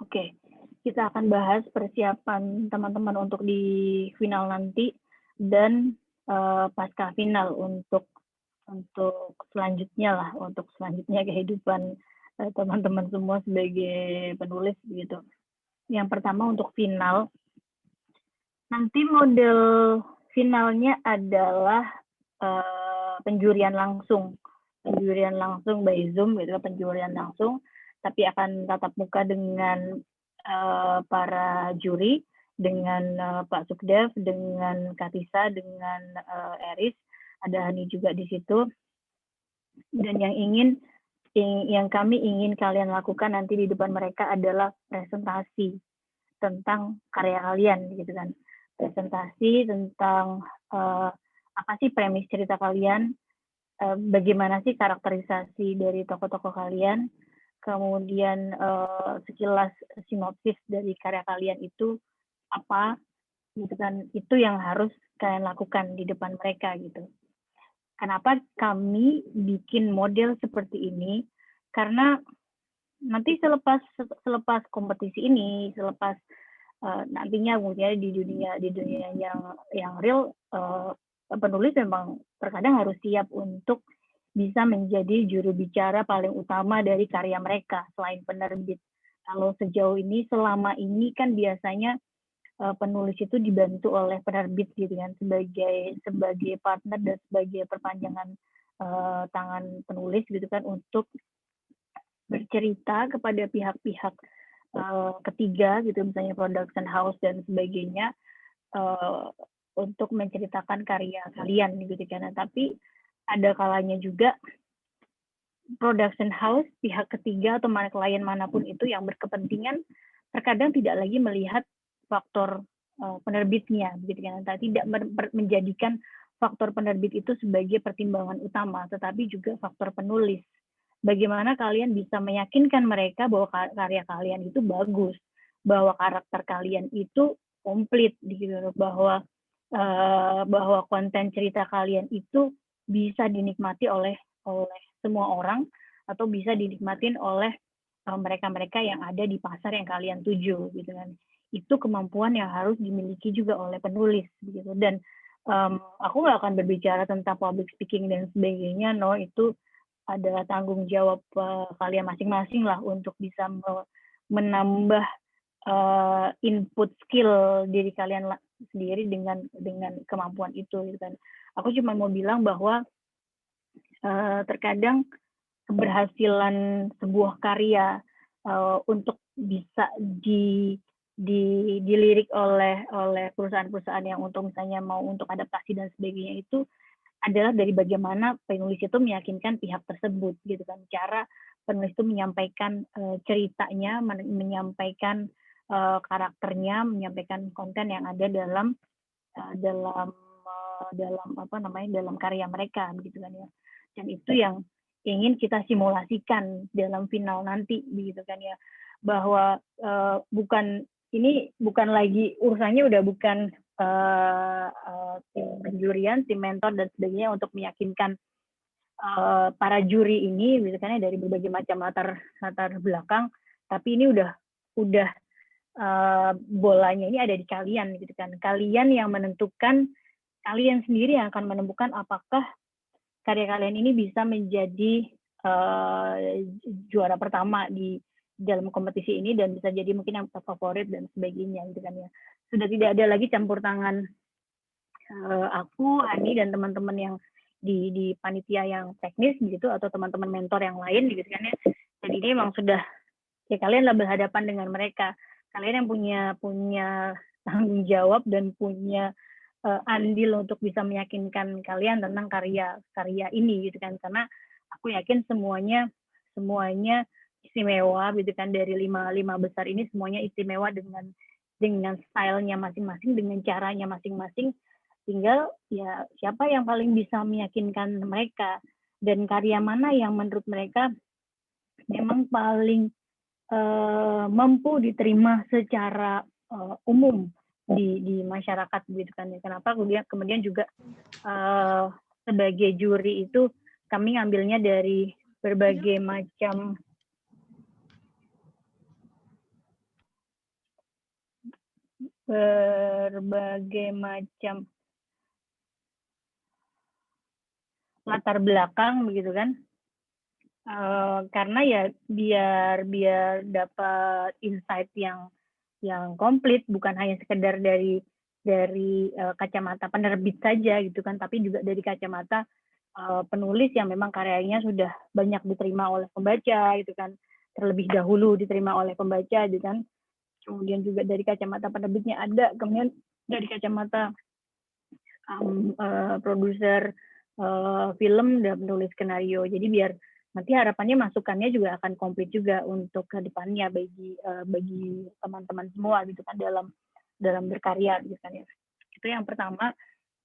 Oke, kita akan bahas persiapan teman-teman untuk di final nanti dan pasca final untuk selanjutnya lah, untuk selanjutnya kehidupan teman-teman semua sebagai penulis gitu. Yang pertama untuk final, nanti model finalnya adalah penjurian langsung by Zoom gitu, penjurian langsung, tapi akan tatap muka dengan para juri, dengan Pak Sukdev, dengan Katisa, dengan Eris, ada Hani juga di situ. Dan yang kami ingin kalian lakukan nanti di depan mereka adalah presentasi tentang karya kalian gitu kan. Presentasi tentang apa sih premis cerita kalian, bagaimana sih karakterisasi dari tokoh-tokoh kalian, kemudian sekilas sinopsis dari karya kalian itu apa gitu kan. Itu yang harus kalian lakukan di depan mereka gitu. Kenapa kami bikin model seperti ini? Karena nanti selepas kompetisi ini, selepas nantinya mungkin di dunia yang real, penulis memang terkadang harus siap untuk bisa menjadi juru bicara paling utama dari karya mereka selain penerbit. Kalau sejauh ini, selama ini kan biasanya penulis itu dibantu oleh penerbit gitu kan, sebagai partner dan sebagai perpanjangan tangan penulis gitu kan, untuk bercerita kepada pihak-pihak ketiga gitu, misalnya production house dan sebagainya, untuk menceritakan karya kalian gitu kan. Tapi ada kalanya juga production house, pihak ketiga atau klien manapun itu yang berkepentingan terkadang tidak lagi melihat faktor penerbitnya gitu kan, tidak menjadikan faktor penerbit itu sebagai pertimbangan utama, tetapi juga faktor penulis. Bagaimana kalian bisa meyakinkan mereka bahwa karya kalian itu bagus, bahwa karakter kalian itu komplit gitu, bahwa konten cerita kalian itu bisa dinikmati oleh semua orang atau bisa dinikmatin oleh mereka-mereka yang ada di pasar yang kalian tuju gitu kan. Itu kemampuan yang harus dimiliki juga oleh penulis gitu. Dan aku nggak akan berbicara tentang public speaking dan sebagainya, no, itu adalah tanggung jawab kalian masing-masing lah untuk bisa menambah input skill diri kalian sendiri dengan kemampuan itu gitu kan. Aku cuma mau bilang bahwa terkadang keberhasilan sebuah karya untuk bisa dilirik oleh perusahaan-perusahaan yang untuk misalnya mau untuk adaptasi dan sebagainya itu adalah dari bagaimana penulis itu meyakinkan pihak tersebut gitu kan, cara penulis itu menyampaikan ceritanya, menyampaikan karakternya, menyampaikan konten yang ada dalam dalam karya mereka gitu kan ya. Dan itu yang ingin kita simulasikan dalam final nanti begitu kan ya, bahwa bukan lagi urusannya, udah bukan tim penjurian, tim mentor dan sebagainya untuk meyakinkan para juri ini gitu kan ya, dari berbagai macam latar belakang, tapi ini udah bolanya ini ada di kalian gitu kan. Kalian yang menentukan, kalian sendiri yang akan menemukan apakah karya kalian ini bisa menjadi juara pertama di dalam kompetisi ini dan bisa jadi mungkin yang favorit dan sebagainya gitu kan ya. Sudah tidak ada lagi campur tangan aku, Hani dan teman-teman yang di panitia yang teknis gitu, atau teman-teman mentor yang lain gitu kan ya. Jadi ini memang sudah ya, kalian lah berhadapan dengan mereka. Kalian yang punya tanggung jawab dan punya andil untuk bisa meyakinkan kalian tentang karya ini gitu kan. Karena aku yakin semuanya istimewa gitu kan, dari lima besar ini semuanya istimewa dengan stylenya masing-masing, dengan caranya masing-masing. Tinggal ya siapa yang paling bisa meyakinkan mereka dan karya mana yang menurut mereka memang paling mampu diterima secara umum di masyarakat gitu kan. Kenapa kemudian juga sebagai juri itu kami ngambilnya dari berbagai macam. berbagai macam latar belakang begitu kan. Karena ya biar dapat insight yang komplit, bukan hanya sekedar dari kacamata penerbit saja gitu kan, tapi juga dari kacamata penulis yang memang karyanya sudah banyak diterima oleh pembaca gitu kan, terlebih dahulu diterima oleh pembaca gitu kan. Kemudian juga dari kacamata penerbitnya ada, kemudian dari kacamata produser film dan penulis skenario. Jadi biar nanti harapannya masukannya juga akan komplit juga untuk ke depannya bagi teman-teman semua gitu kan dalam berkarya gitu kan ya. Itu yang pertama.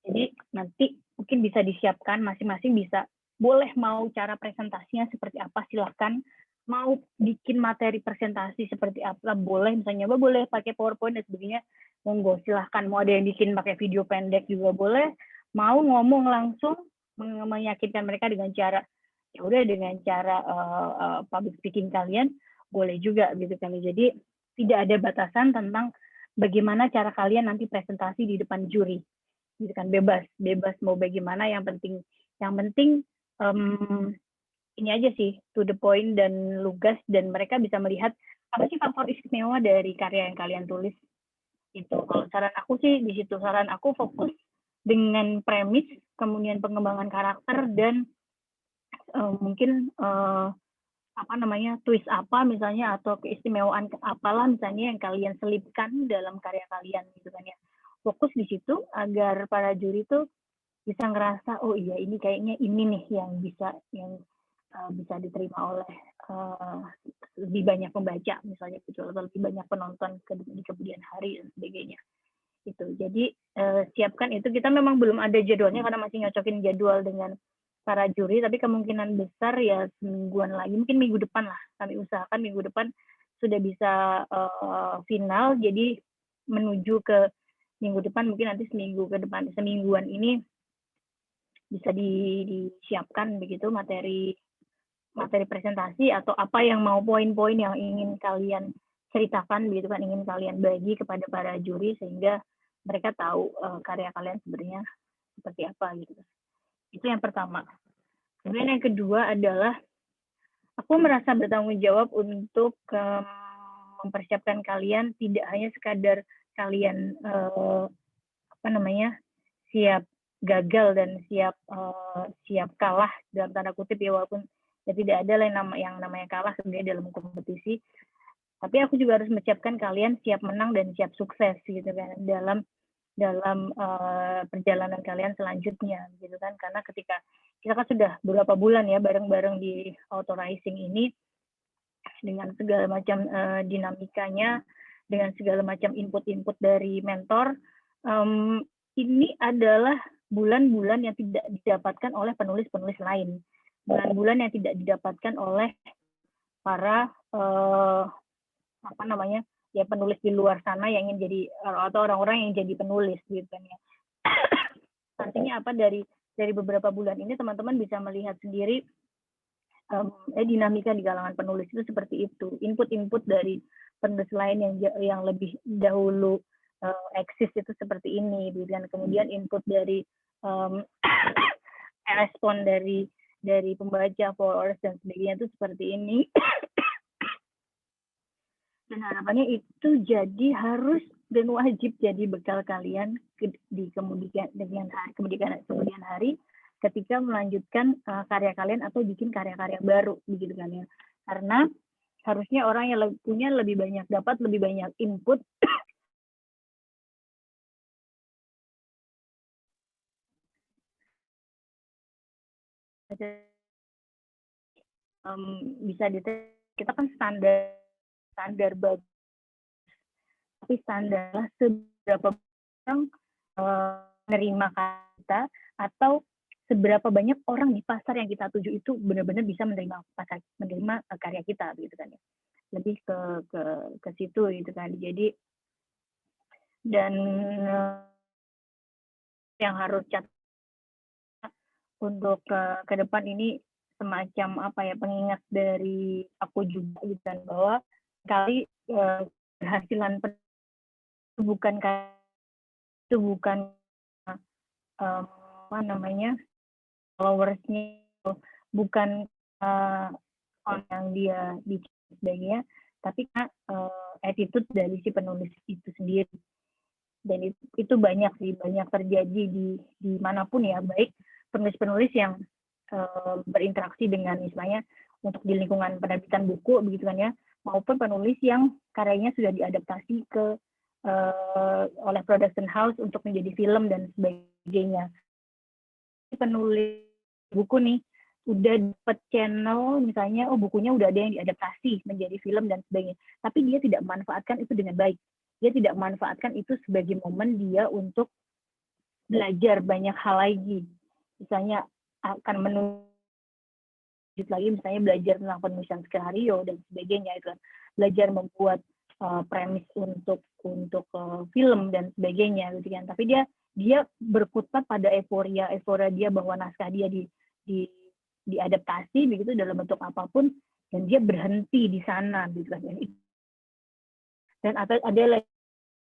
Jadi nanti mungkin bisa disiapkan masing-masing, bisa boleh mau cara presentasinya seperti apa silahkan, mau bikin materi presentasi seperti apa boleh, misalnya boleh pakai PowerPoint dan sebagainya, monggo silahkan. Mau ada yang bikin pakai video pendek juga boleh, mau ngomong langsung meyakinkan mereka dengan cara ya udah dengan cara public speaking kalian boleh juga gitu kan. Jadi tidak ada batasan tentang bagaimana cara kalian nanti presentasi di depan juri gitu kan, bebas mau bagaimana, yang penting ini aja sih, to the point dan lugas, dan mereka bisa melihat apa sih faktor istimewa dari karya yang kalian tulis. Itu kalau saran aku sih di situ. Saran aku fokus dengan premis, kemudian pengembangan karakter, dan mungkin apa namanya, twist apa misalnya, atau keistimewaan apalah misalnya yang kalian selipkan dalam karya kalian gitu kan ya. Fokus di situ agar para juri tuh bisa ngerasa oh iya ini kayaknya ini nih yang bisa diterima oleh lebih banyak pembaca misalnya gitu, atau lebih banyak penonton di kemudian hari dan sebagainya itu. Jadi siapkan itu. Kita memang belum ada jadwalnya karena masih nyocokin jadwal dengan para juri, tapi kemungkinan besar ya semingguan lagi, mungkin minggu depan lah, kami usahakan minggu depan sudah bisa final. Jadi menuju ke minggu depan, mungkin nanti semingguan ini bisa disiapkan begitu materi presentasi, atau apa yang mau poin-poin yang ingin kalian ceritakan begitu kan, ingin kalian bagi kepada para juri sehingga mereka tahu karya kalian sebenarnya seperti apa gitu. Itu yang pertama. Kemudian yang kedua adalah aku merasa bertanggung jawab untuk mempersiapkan kalian, tidak hanya sekadar kalian siap gagal dan siap kalah dalam tanda kutip ya, walaupun ya tidak ada yang namanya kalah sebenarnya dalam kompetisi, tapi aku juga harus menyiapkan kalian siap menang dan siap sukses gitu kan dalam perjalanan kalian selanjutnya gitu kan. Karena ketika kita kan sudah beberapa bulan ya bareng-bareng di Autorising ini, dengan segala macam dinamikanya, dengan segala macam input-input dari mentor, ini adalah bulan-bulan yang tidak didapatkan oleh penulis-penulis lain, bulan-bulan yang tidak didapatkan oleh para penulis di luar sana yang ingin jadi, atau orang-orang yang jadi penulis gitu kan ya. Artinya apa, dari beberapa bulan ini teman-teman bisa melihat sendiri dinamika di kalangan penulis itu seperti itu. Input-input dari penulis lain yang lebih dahulu eksis itu seperti ini, dan kemudian input dari respon dari pembaca, followers dan sebagainya itu seperti ini. Dan harapannya itu jadi harus dan wajib jadi bekal kalian di kemudian hari ketika melanjutkan karya kalian atau bikin karya-karya baru begitu kan ya. Karena harusnya orang yang punya dapat lebih banyak input bisa kita kan standar bagus, tapi standar seberapa orang menerima kita, atau seberapa banyak orang di pasar yang kita tuju itu benar-benar bisa menerima karya kita gitu kan ya. Lebih ke situ gitu kan. Jadi dan yang harus catat untuk ke depan ini semacam pengingat dari aku juga gitu kan, bahwa kali keberhasilan bukan itu bukan apa namanya followersnya, bukan orang yang dia bikin sebagainya, tapi attitude dari si penulis itu sendiri. Dan itu banyak sih, banyak terjadi di manapun ya, baik penulis-penulis yang berinteraksi dengan misalnya untuk di lingkungan penerbitan buku begitu kan ya, maupun penulis yang karyanya sudah diadaptasi oleh production house untuk menjadi film dan sebagainya. Penulis buku nih udah dapat channel misalnya, bukunya udah ada yang diadaptasi menjadi film dan sebagainya, tapi dia tidak memanfaatkan itu dengan baik. Dia tidak memanfaatkan itu sebagai momen dia untuk belajar banyak hal lagi. Misalnya akan menulis lagi, misalnya belajar tentang penulisan skenario dan sebagainya, itu kan. Belajar membuat premis untuk film dan sebagainya, gitu kan. Tapi dia berkutat pada euforia dia bahwa naskah dia diadaptasi begitu dalam bentuk apapun, dan dia berhenti di sana, gitu kan. Dan ada lagi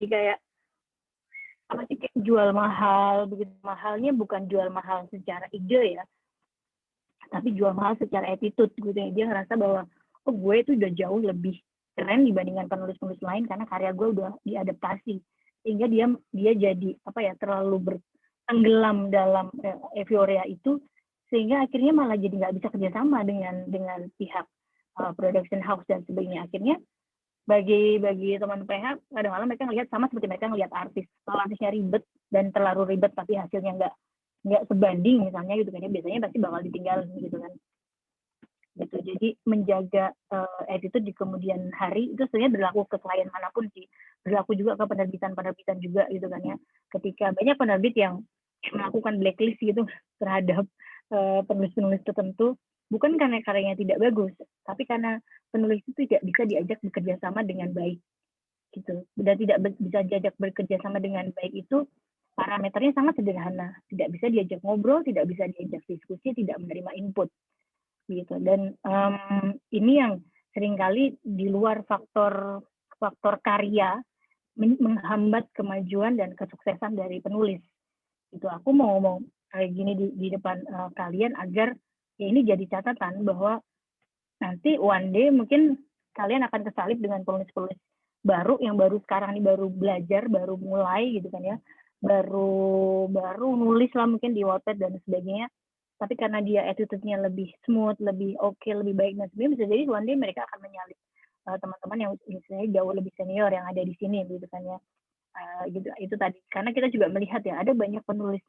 kayak apa sih, kayak jual mahal begitu. Mahalnya bukan jual mahal secara ide ya, tapi jual mahal secara attitude gitu ya. Dia ngerasa bahwa gue itu udah jauh lebih keren dibandingkan penulis-penulis lain karena karya gue udah diadaptasi, sehingga dia jadi apa ya, terlalu tenggelam dalam euforia itu, sehingga akhirnya malah jadi nggak bisa kerjasama dengan pihak production house dan sebagainya. Akhirnya bagi teman PH, kadang-kadang mereka ngelihat sama seperti mereka ngelihat artis. Kalau artisnya ribet dan terlalu ribet tapi hasilnya nggak sebanding misalnya gitu kan ya, biasanya pasti bakal ditinggalin gitu kan. Gitu. Jadi menjaga attitude di kemudian hari itu sebenarnya berlaku ke klien manapun sih. Berlaku juga ke penerbitan juga gitu kan ya. Ketika banyak penerbit yang melakukan blacklist gitu terhadap penulis-penulis tertentu, bukan karena karyanya tidak bagus, tapi karena penulis itu tidak bisa diajak bekerja sama dengan baik gitu. Dan tidak bisa diajak bekerja sama dengan baik itu parameternya sangat sederhana, tidak bisa diajak ngobrol, tidak bisa diajak diskusi, tidak menerima input gitu. Dan ini yang seringkali di luar faktor karya menghambat kemajuan dan kesuksesan dari penulis. Itu aku mau ngomong kayak gini di depan kalian agar ya ini jadi catatan bahwa nanti one day mungkin kalian akan kesalip dengan penulis-penulis baru yang baru sekarang nih, baru belajar, baru mulai gitu kan ya, baru nulis lah mungkin di Wattpad dan sebagainya, tapi karena dia attitude-nya lebih smooth, lebih oke, lebih baik dan sebagainya, bisa jadi one day mereka akan menyalip teman-teman yang misalnya jauh lebih senior yang ada di sini gitu kan ya. Gitu, itu tadi karena kita juga melihat ya ada banyak penulis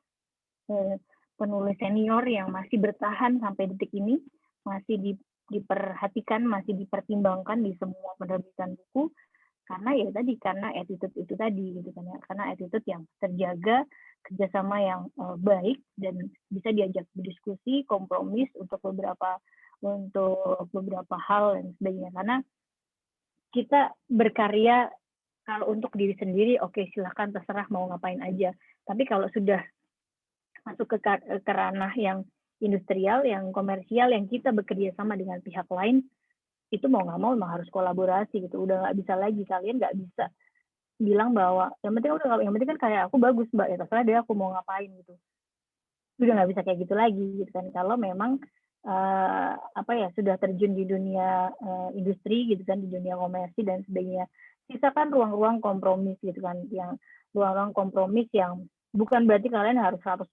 senior yang masih bertahan sampai detik ini, masih diperhatikan, masih dipertimbangkan di semua penerbitan buku, karena ya tadi, karena attitude itu tadi gitu kan ya, karena attitude yang terjaga, kerjasama yang baik, dan bisa diajak berdiskusi, kompromis untuk beberapa hal dan sebagainya. Karena kita berkarya kalau untuk diri sendiri, oke, silahkan terserah mau ngapain aja. Tapi kalau sudah masuk ke ranah yang industrial, yang komersial, yang kita bekerja sama dengan pihak lain, itu mau nggak mau memang harus kolaborasi gitu. Udah nggak bisa lagi, kalian nggak bisa bilang bahwa yang penting kan kayak aku bagus mbak, ya terserah deh aku mau ngapain gitu. Udah nggak bisa kayak gitu lagi gitu kan. Kalau memang sudah terjun di dunia industri gitu kan, di dunia komersi dan sebagainya, sisakan ruang-ruang kompromis gitu kan, yang ruang-ruang kompromis yang bukan berarti kalian harus 100%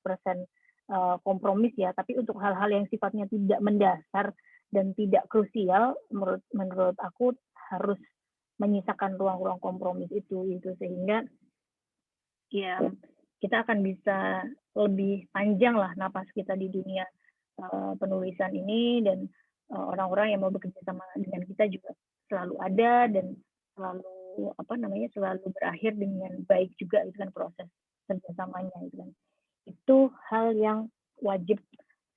kompromis ya, tapi untuk hal-hal yang sifatnya tidak mendasar dan tidak krusial, menurut aku harus menyisakan ruang-ruang kompromis itu sehingga ya kita akan bisa lebih panjang lah napas kita di dunia penulisan ini, dan orang-orang yang mau bekerja sama dengan kita juga selalu ada dan selalu berakhir dengan baik juga itu kan, proses kerjasamanya itu kan. Itu hal yang wajib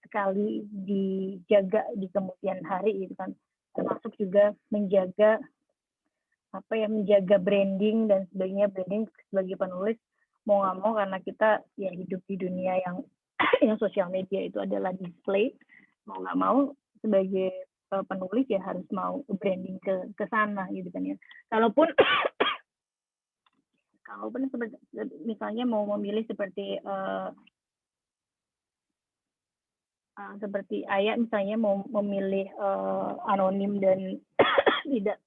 sekali dijaga di kemudian hari itu kan, termasuk juga menjaga branding dan sebagainya. Branding sebagai penulis mau nggak mau, karena kita ya hidup di dunia yang sosial media itu adalah display, mau nggak mau sebagai penulis ya harus mau branding ke sana gitu kan ya. kalaupun misalnya mau memilih seperti seperti Ayah misalnya mau memilih anonim dan tidak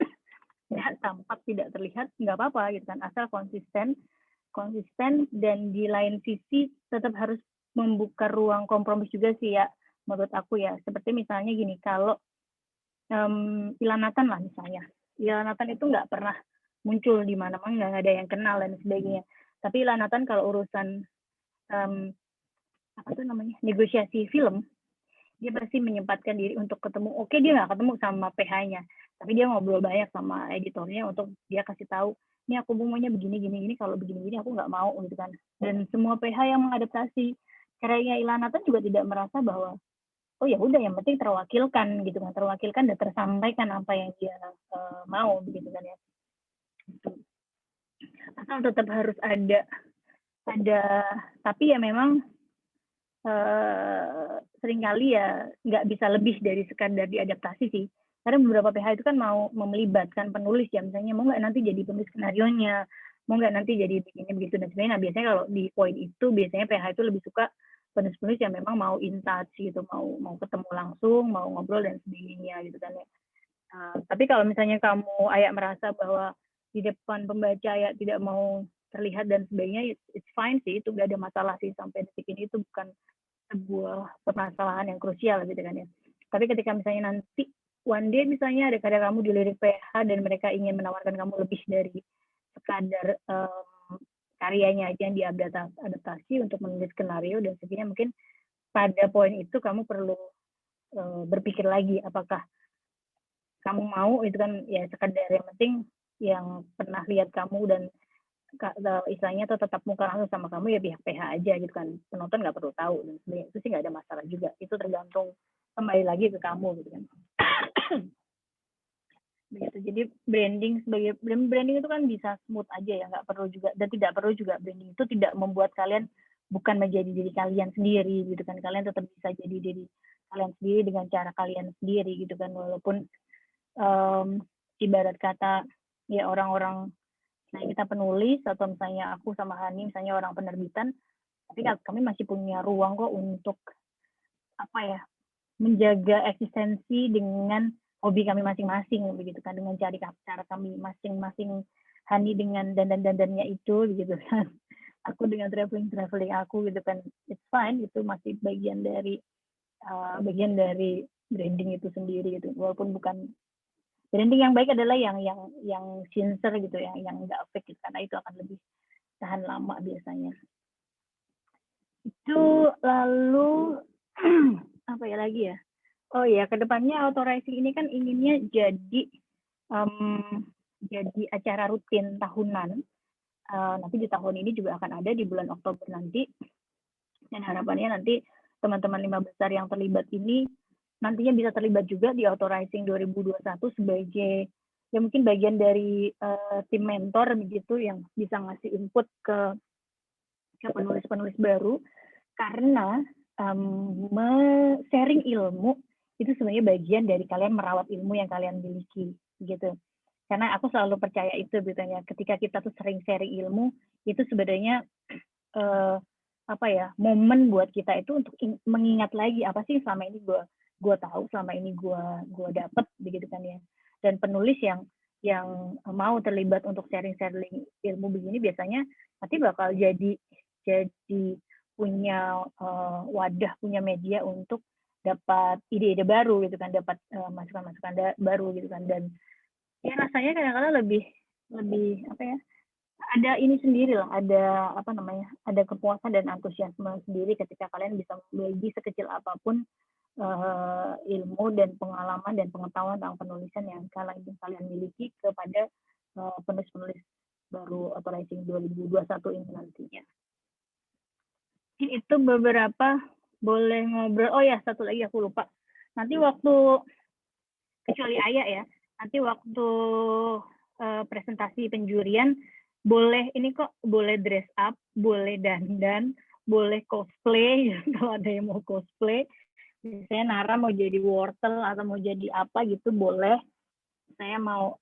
tampak, tidak terlihat, nggak apa-apa gitu kan, asal konsisten dan di lain sisi tetap harus membuka ruang kompromi juga sih ya, menurut aku ya. Seperti misalnya gini, kalau Ilanatan lah misalnya, Ilanatan itu nggak pernah muncul di mana-mana, nggak ada yang kenal dan sebagainya. Tapi Ilanatan kalau urusan apa tuh namanya, negosiasi film, dia pasti menyempatkan diri untuk ketemu. Oke, dia nggak ketemu sama PH-nya, tapi dia ngobrol banyak sama editornya untuk dia kasih tahu, ini aku maunya begini gini ini, kalau begini gini aku nggak mau gitu kan. Dan semua PH yang mengadaptasi karyanya Ilanatan juga tidak merasa bahwa oh ya udah, yang penting terwakilkan gitu kan, terwakilkan dan tersampaikan apa yang dia mau begitu kan ya. Asal tetap harus ada tapi ya memang seringkali ya nggak bisa lebih dari sekadar diadaptasi sih, karena beberapa PH itu kan mau melibatkan penulis ya, misalnya mau nggak nanti jadi penulis skenarionya, mau nggak nanti jadi begini begitu dan sebagainya. Nah biasanya kalau di poin itu biasanya PH itu lebih suka penulis-penulis yang memang mau in touch gitu, mau ketemu langsung, mau ngobrol dan sebagainya gitu kan ya. Tapi kalau misalnya kamu Ayah merasa bahwa di depan pembaca Ayah tidak mau terlihat dan sebagainya, it's fine sih, itu nggak ada masalah sih sampai detik ini. Itu bukan sebuah permasalahan yang krusial gitu kan ya. Tapi ketika misalnya nanti one day misalnya ada karya kamu dilirik PH dan mereka ingin menawarkan kamu lebih dari sekadar karyanya aja yang diadaptasi untuk menulis skenario dan sebagainya, mungkin pada poin itu kamu perlu berpikir lagi apakah kamu mau itu kan ya, sekadar yang penting yang pernah lihat kamu dan istilahnya tuh tetap muka langsung sama kamu ya pihak PH aja gitu kan, penonton nggak perlu tahu dan sebagainya. Itu sih nggak ada masalah juga, itu tergantung kembali lagi ke kamu gitu kan. Begitu. Jadi branding itu kan bisa smooth aja ya, nggak perlu juga dan tidak perlu juga branding itu tidak membuat kalian bukan menjadi diri kalian sendiri gitu kan. Kalian tetap bisa jadi diri kalian sendiri dengan cara kalian sendiri gitu kan, walaupun ibarat kata ya orang-orang, nah kita penulis atau misalnya aku sama Hani misalnya orang penerbitan, tapi kami masih punya ruang kok untuk apa ya, menjaga eksistensi dengan hobi kami masing-masing begitu kan, dengan cara kami masing-masing, Hani dengan dandannya itu begitu kan, aku dengan traveling aku gitu kan, it's fine, itu masih bagian dari branding itu sendiri gitu, walaupun bukan branding yang baik adalah yang sincere gitu ya, yang nggak fake gitu, karena itu akan lebih tahan lama biasanya. Itu lalu apa ya lagi ya? Oh ya, kedepannya Autoracing ini kan inginnya jadi acara rutin tahunan. Nanti di tahun ini juga akan ada di bulan Oktober nanti. Dan harapannya nanti teman-teman 5 besar yang terlibat ini nantinya bisa terlibat juga di Autoracing 2021 sebagai ya mungkin bagian dari tim mentor begitu, yang bisa ngasih input ke penulis-penulis baru, karena sharing ilmu itu sebenarnya bagian dari kalian merawat ilmu yang kalian miliki gitu. Karena aku selalu percaya itu betulnya, ketika kita tuh sering sharing ilmu itu sebenarnya apa ya, momen buat kita itu untuk mengingat lagi apa sih selama ini gue tahu, selama ini gue dapet begitu kan ya. Dan penulis yang mau terlibat untuk sharing ilmu begini biasanya nanti bakal jadi punya wadah, punya media untuk dapat ide-ide baru gitu kan, dapat masukan-masukan baru gitu kan. Dan ya rasanya kadang-kadang lebih apa ya, ada ini sendiri lah, ada apa namanya, ada kepuasan dan antusiasme sendiri ketika kalian bisa berbagi sekecil apapun ilmu dan pengalaman dan pengetahuan tentang penulisan yang kalian miliki kepada penulis-penulis baru Autoracing 2021 ini nantinya. Itu beberapa, boleh ngobrol. Oh ya, satu lagi aku lupa. Nanti waktu, kecuali Ayah ya, nanti waktu presentasi penjurian, boleh ini kok, boleh dress up, boleh dandan, boleh cosplay, kalau ada yang mau cosplay. Misalnya Nara mau jadi wortel atau mau jadi apa gitu boleh. Saya mau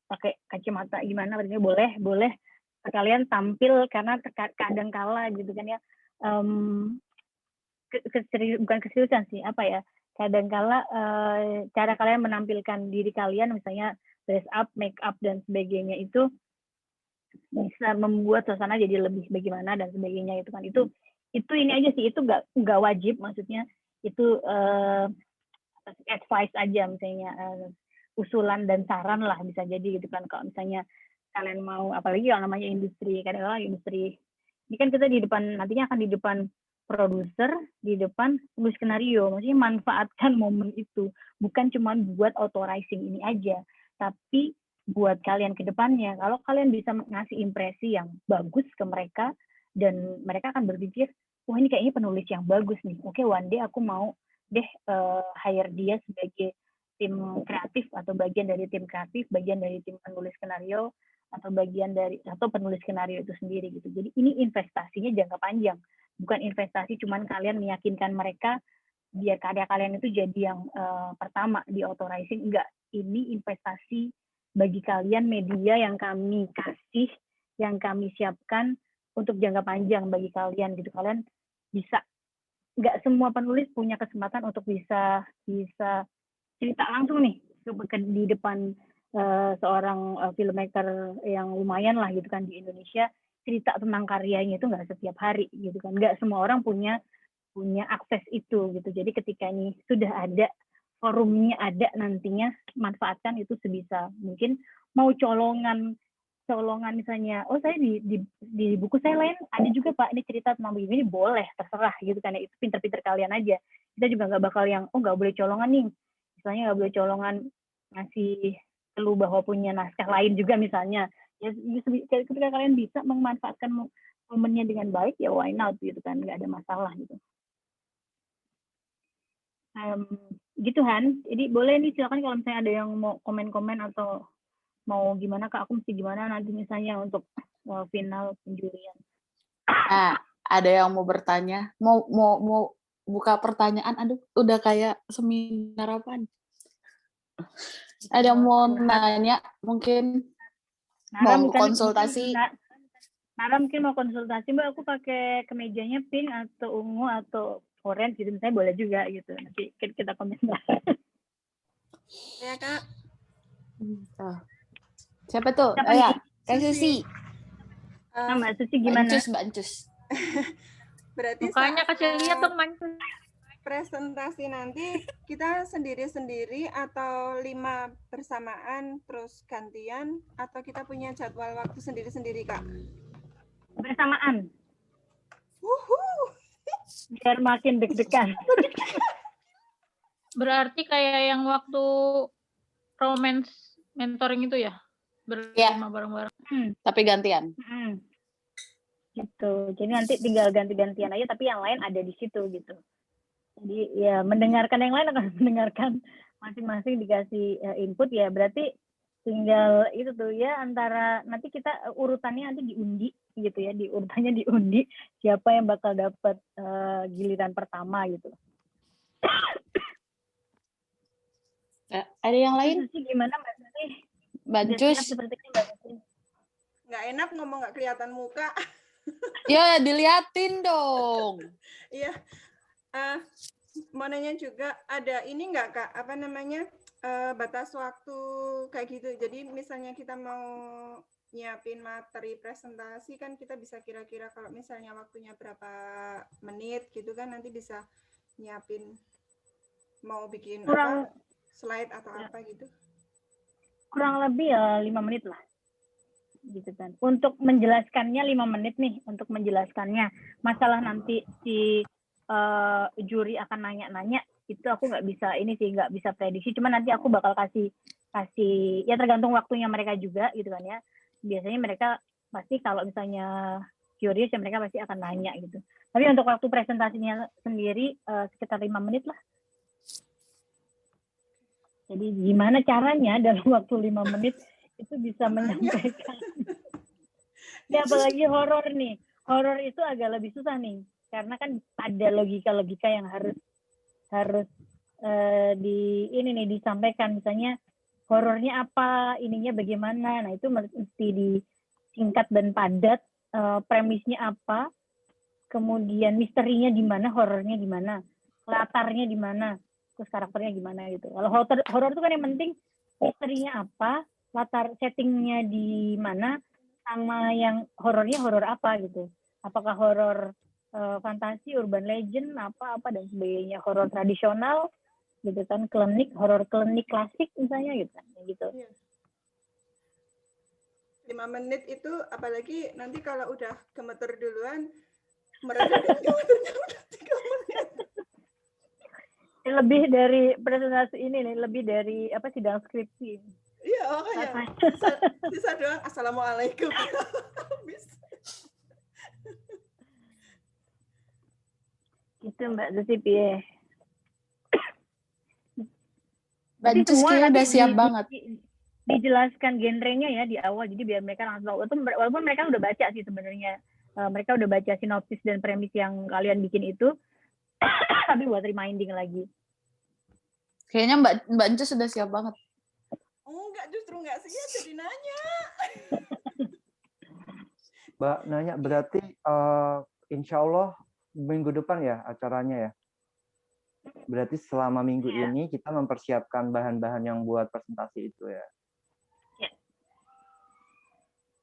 pakai kacamata gimana, berarti boleh. kalian tampil karena kadang kala gitu kan ya, bukan keseriusan sih, apa ya, kadangkala cara kalian menampilkan diri kalian misalnya dress up, make up dan sebagainya itu bisa membuat suasana jadi lebih bagaimana dan sebagainya itu kan. Itu ini aja sih, itu nggak wajib, maksudnya itu advice aja misalnya, usulan dan saran lah bisa jadi gitu kan. Kalau misalnya kalian mau, apalagi yang namanya industri, kadang-kadang industri ini kan kita di depan, nantinya akan di depan produser, di depan penulis skenario, maksudnya manfaatkan momen itu, bukan cuma buat authorizing ini aja, tapi buat kalian ke depannya. Kalau kalian bisa ngasih impresi yang bagus ke mereka, dan mereka akan berpikir, wah ini kayaknya penulis yang bagus nih, oke one day aku mau deh hire dia sebagai tim kreatif atau bagian dari tim kreatif, bagian dari tim penulis skenario, atau bagian dari atau penulis skenario itu sendiri gitu. Jadi ini investasinya jangka panjang, bukan investasi cuman kalian meyakinkan mereka biar karya kalian itu jadi yang pertama di authorizing. Enggak, ini investasi bagi kalian, media yang kami kasih, yang kami siapkan untuk jangka panjang bagi kalian gitu. Kalian bisa, nggak semua penulis punya kesempatan untuk bisa cerita langsung nih di depan seorang filmmaker yang lumayan lah gitu kan di Indonesia. Cerita tentang karyanya itu nggak setiap hari gitu kan, nggak semua orang punya akses itu gitu. Jadi ketika ini sudah ada forumnya, ada nantinya, manfaatkan itu sebisa mungkin. Mau colongan misalnya, oh saya di buku saya lain ada juga Pak, ini cerita tentang begini, boleh, terserah gitu kan ya, itu pinter-pinter kalian aja. Kita juga nggak bakal yang, oh nggak boleh colongan nih, misalnya nggak boleh colongan ngasih clue bahwa punya naskah lain juga misalnya. Ya ketika kalian bisa memanfaatkan momennya dengan baik, ya why not gitu kan, nggak ada masalah gitu. Gitu Han, jadi boleh nih silakan kalau misalnya ada yang mau komen-komen atau mau gimana Kak, aku mesti gimana nanti misalnya untuk final penjurian. Nah, ada yang mau bertanya, mau buka pertanyaan, aduh udah kayak seminar apaan. Ada yang mau nanya mungkin, Nara mau bukan, konsultasi. Nara mungkin mau konsultasi Mbak, aku pakai kemejanya pink atau ungu atau orange gitu misalnya, boleh juga gitu, nanti kita komentar. Ya Kak. Siapa tuh? Siapa ya, nih? Susi. Mbak Susi gimana? Mbak Ancus. Berarti mukanya kasih lihat dong Mancus. Presentasi nanti kita sendiri-sendiri atau 5 bersamaan terus gantian, atau kita punya jadwal waktu sendiri-sendiri Kak? Bersamaan. Biar makin deg-degan. Berarti kayak yang waktu romance mentoring itu ya? Berlima bareng-bareng. Tapi gantian. Gitu. Jadi nanti tinggal ganti-gantian aja, tapi yang lain ada di situ gitu. Jadi ya mendengarkan yang lain akan mendengarkan, masing-masing dikasih input ya, berarti tinggal itu tuh ya, antara nanti kita urutannya nanti diundi gitu ya, urutannya diundi siapa yang bakal dapat giliran pertama gitu. Ada yang lain? Susi gimana Mbak Susi? Mbak Ancus. Sepertinya Mbak Susi. Nggak enak ngomong nggak kelihatan muka. Ya diliatin dong. Iya. Mau nanya juga, ada ini nggak Kak, apa namanya, batas waktu kayak gitu. Jadi misalnya kita mau nyiapin materi presentasi kan, kita bisa kira-kira kalau misalnya waktunya berapa menit gitu kan, nanti bisa nyiapin mau bikin apa slide atau apa gitu. Kurang lebih ya 5 menit lah gitu kan, untuk menjelaskannya 5 menit nih untuk menjelaskannya. Masalah nanti si juri akan nanya-nanya, itu aku nggak bisa ini sih, nggak bisa prediksi. Cuma nanti aku bakal kasih ya tergantung waktunya mereka juga gitu kan ya. Biasanya mereka pasti kalau misalnya curious ya mereka pasti akan nanya gitu. Tapi untuk waktu presentasinya sendiri sekitar 5 menit lah. Jadi gimana caranya dalam waktu 5 menit itu bisa menyampaikan. Ya apalagi horor nih. Horor itu agak lebih susah nih, karena kan ada logika-logika yang harus disampaikan. Misalnya horornya apa, ininya bagaimana. Nah, itu mesti singkat dan padat, premisnya apa, kemudian misterinya di mana, horornya di mana, latarnya di mana, terus karakternya gimana gitu. Kalau horor itu kan yang penting misterinya apa, latar settingnya di mana, sama yang horornya horor apa gitu. Apakah horor fantasi, urban legend, apa-apa dan sebagainya, horor tradisional gitu kan, horor klinik klasik misalnya gitu kan, gitu. 5 menit itu apalagi nanti kalau udah gemeter duluan, meredakan gemeternya udah 3 menit. Lebih dari presentasi ini nih, lebih dari apa sidang skripsi. Iya, makanya. Bisa doang, assalamualaikum. Bisa. Gitu Mbak Susi piye. Mbak Jus kayaknya udah siap banget. Dijelaskan genrenya ya di awal, jadi biar mereka langsung tahu. Walaupun mereka udah baca sih sebenarnya, mereka udah baca sinopsis dan premis yang kalian bikin itu, tapi buat reminding lagi. Kayaknya Mbak Jus sudah siap banget. Enggak, justru enggak siap jadi nanya. Mbak nanya berarti insya Allah minggu depan ya acaranya ya? Berarti selama minggu ini kita mempersiapkan bahan-bahan yang buat presentasi itu ya?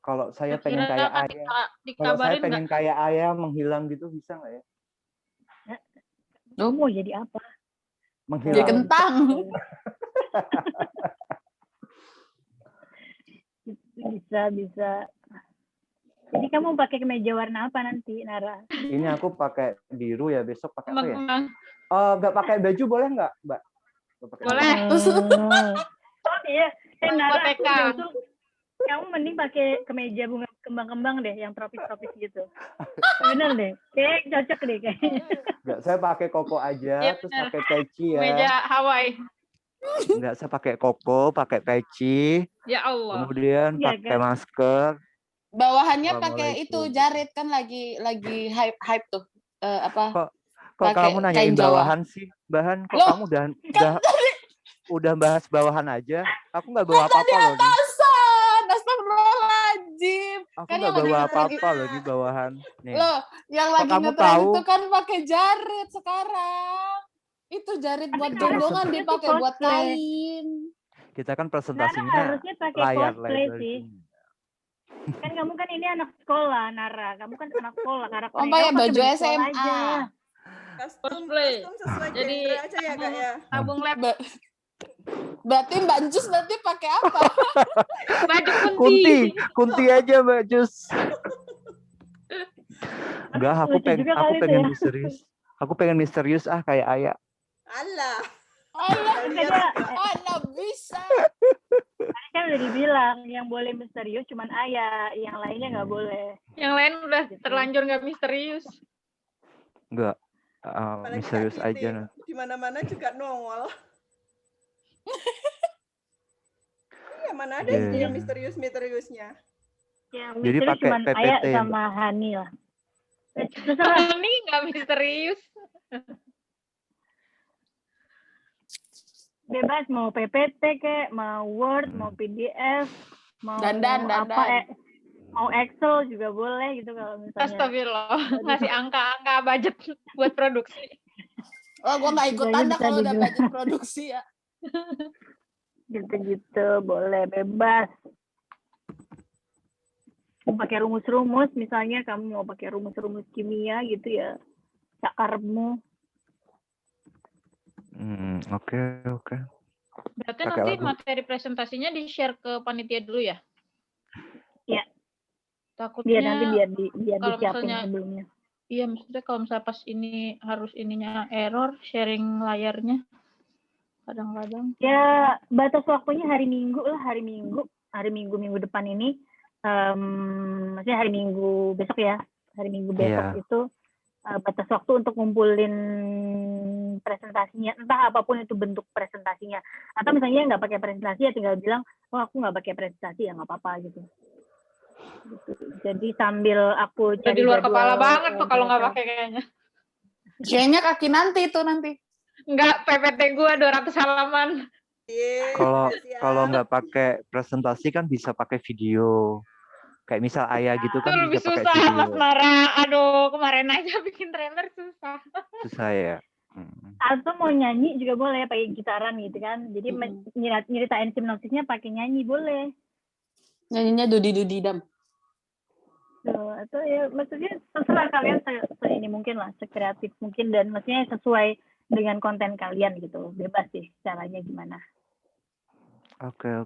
Kalau saya pengen kayak ayah menghilang gitu bisa nggak ya? Mau jadi apa? Jadi Menghilang. kentang. Bisa. Jadi kamu pakai kemeja warna apa nanti, Nara? Ini aku pakai biru ya, besok pakai apa ya? Kembang. Nggak pakai baju boleh nggak, Mbak? Boleh. Oh iya, Nara, TK. kamu mending pakai kemeja bunga kembang-kembang deh, yang tropis-tropis gitu. Bener deh, kayak cocok deh kayaknya. Nggak, saya pakai koko aja, Iya, terus bener. pakai peci ya. Meja Hawaii. Nggak, saya pakai koko, pakai peci, Ya Allah. kemudian Iya, pakai kan? masker. Bawahannya pakai itu Assalamualaikum. jarit kan lagi hype tuh. Kok pakai kamu nanyain kain Jawa. bawahan sih? Bahan kok Loh, kamu udah bahas bawahan aja? Aku nggak bawa apa-apa loh nih. Atasan, astagfirullahaladzim. Aku Kan nggak yang lagi bawa ngetren apa-apa loh nih bawahan. Nih. Loh, yang Kok lagi kamu ngetren tahu? itu kan pakai jarit sekarang. Itu jarit buat Nara gendongan harusnya dipakai tuh buat cosplay. kain. Kita kan Nara presentasinya harusnya pakai layar cosplay lebar sih. gini. Kan kamu kan ini anak sekolah, Nara. Kamu kan anak sekolah, karakternya. Oh, pakai Kamu baju sekolah SMA. aja. Cosplay. Kostum sesuai Jadi genre aja ya, Kak ya. tabung lab. Berarti Mbak Jus berarti pakai apa? Baju kunti. Kunti aja Mbak Jus. Enggak, aku Lucu juga kali itu pengen ya. misterius. Aku pengen misterius kayak ayah. Allah. Alah, Lihat alah bisa. Tadi kan udah dibilang, yang boleh misterius cuman ayah, yang lainnya nggak boleh. Yang lain udah terlanjur nggak misterius. Enggak. apalagi Misterius Kak Titi, aja nah. di mana-mana juga nongol. Iya, mana ada Iya. yang misteriusnya. Yang Jadi misterius pakai cuman PPT, ayah Mbak. sama Hani lah. Terserah. Ini nggak misterius. Bebas mau PPT kek, mau Word, mau PDF, mau Dandan. mau Excel juga boleh gitu kalau misalnya. Astagfirullah. Ngasih angka-angka budget buat produksi. Oh, gua nggak ikut Bisa tanda kalau udah dibilang. budget produksi ya. Gitu-gitu boleh bebas. Mau pakai rumus-rumus misalnya, kamu mau pakai rumus-rumus kimia gitu ya, cakarmu. Oke. Berarti Pakai nanti lagu. materi presentasinya di-share ke panitia dulu ya? Iya. Takutnya Biar nanti biar kalau disiapin misalnya- sebelumnya. Iya, maksudnya kalau misalnya pas ini harus ininya error, sharing layarnya. Kadang-kadang. Ya batas waktunya hari Minggu minggu depan ini. Maksudnya hari Minggu besok ya. Hari Minggu besok Iya. itu batas waktu untuk ngumpulin presentasinya, entah apapun itu bentuk presentasinya. Atau misalnya nggak pakai presentasi ya tinggal bilang, oh aku nggak pakai presentasi ya nggak apa-apa gitu. Jadi sambil aku Udah cari di luar jadwal, kepala banget tuh kalau nggak mereka. pakai kayaknya. Kayaknya kaki nanti itu nanti. Nggak, PPT gua 200 halaman. Iya, Kalau siap. kalau nggak pakai presentasi kan bisa pakai video. Kayak misal ayah gitu Itu kan lebih bisa pakai susah Mas video. Nara. Aduh, kemarin aja bikin trailer susah. Susah ya. Atau mau nyanyi juga boleh pakai gitaran gitu kan. Jadi nyeritain sinopsisnya pakai nyanyi boleh. Nyanyinya Dudi Dam. Tuh, atau ya maksudnya terserah kalian ini mungkin lah sekreatif mungkin dan maksudnya sesuai dengan konten kalian gitu. Bebas sih caranya gimana. Oke.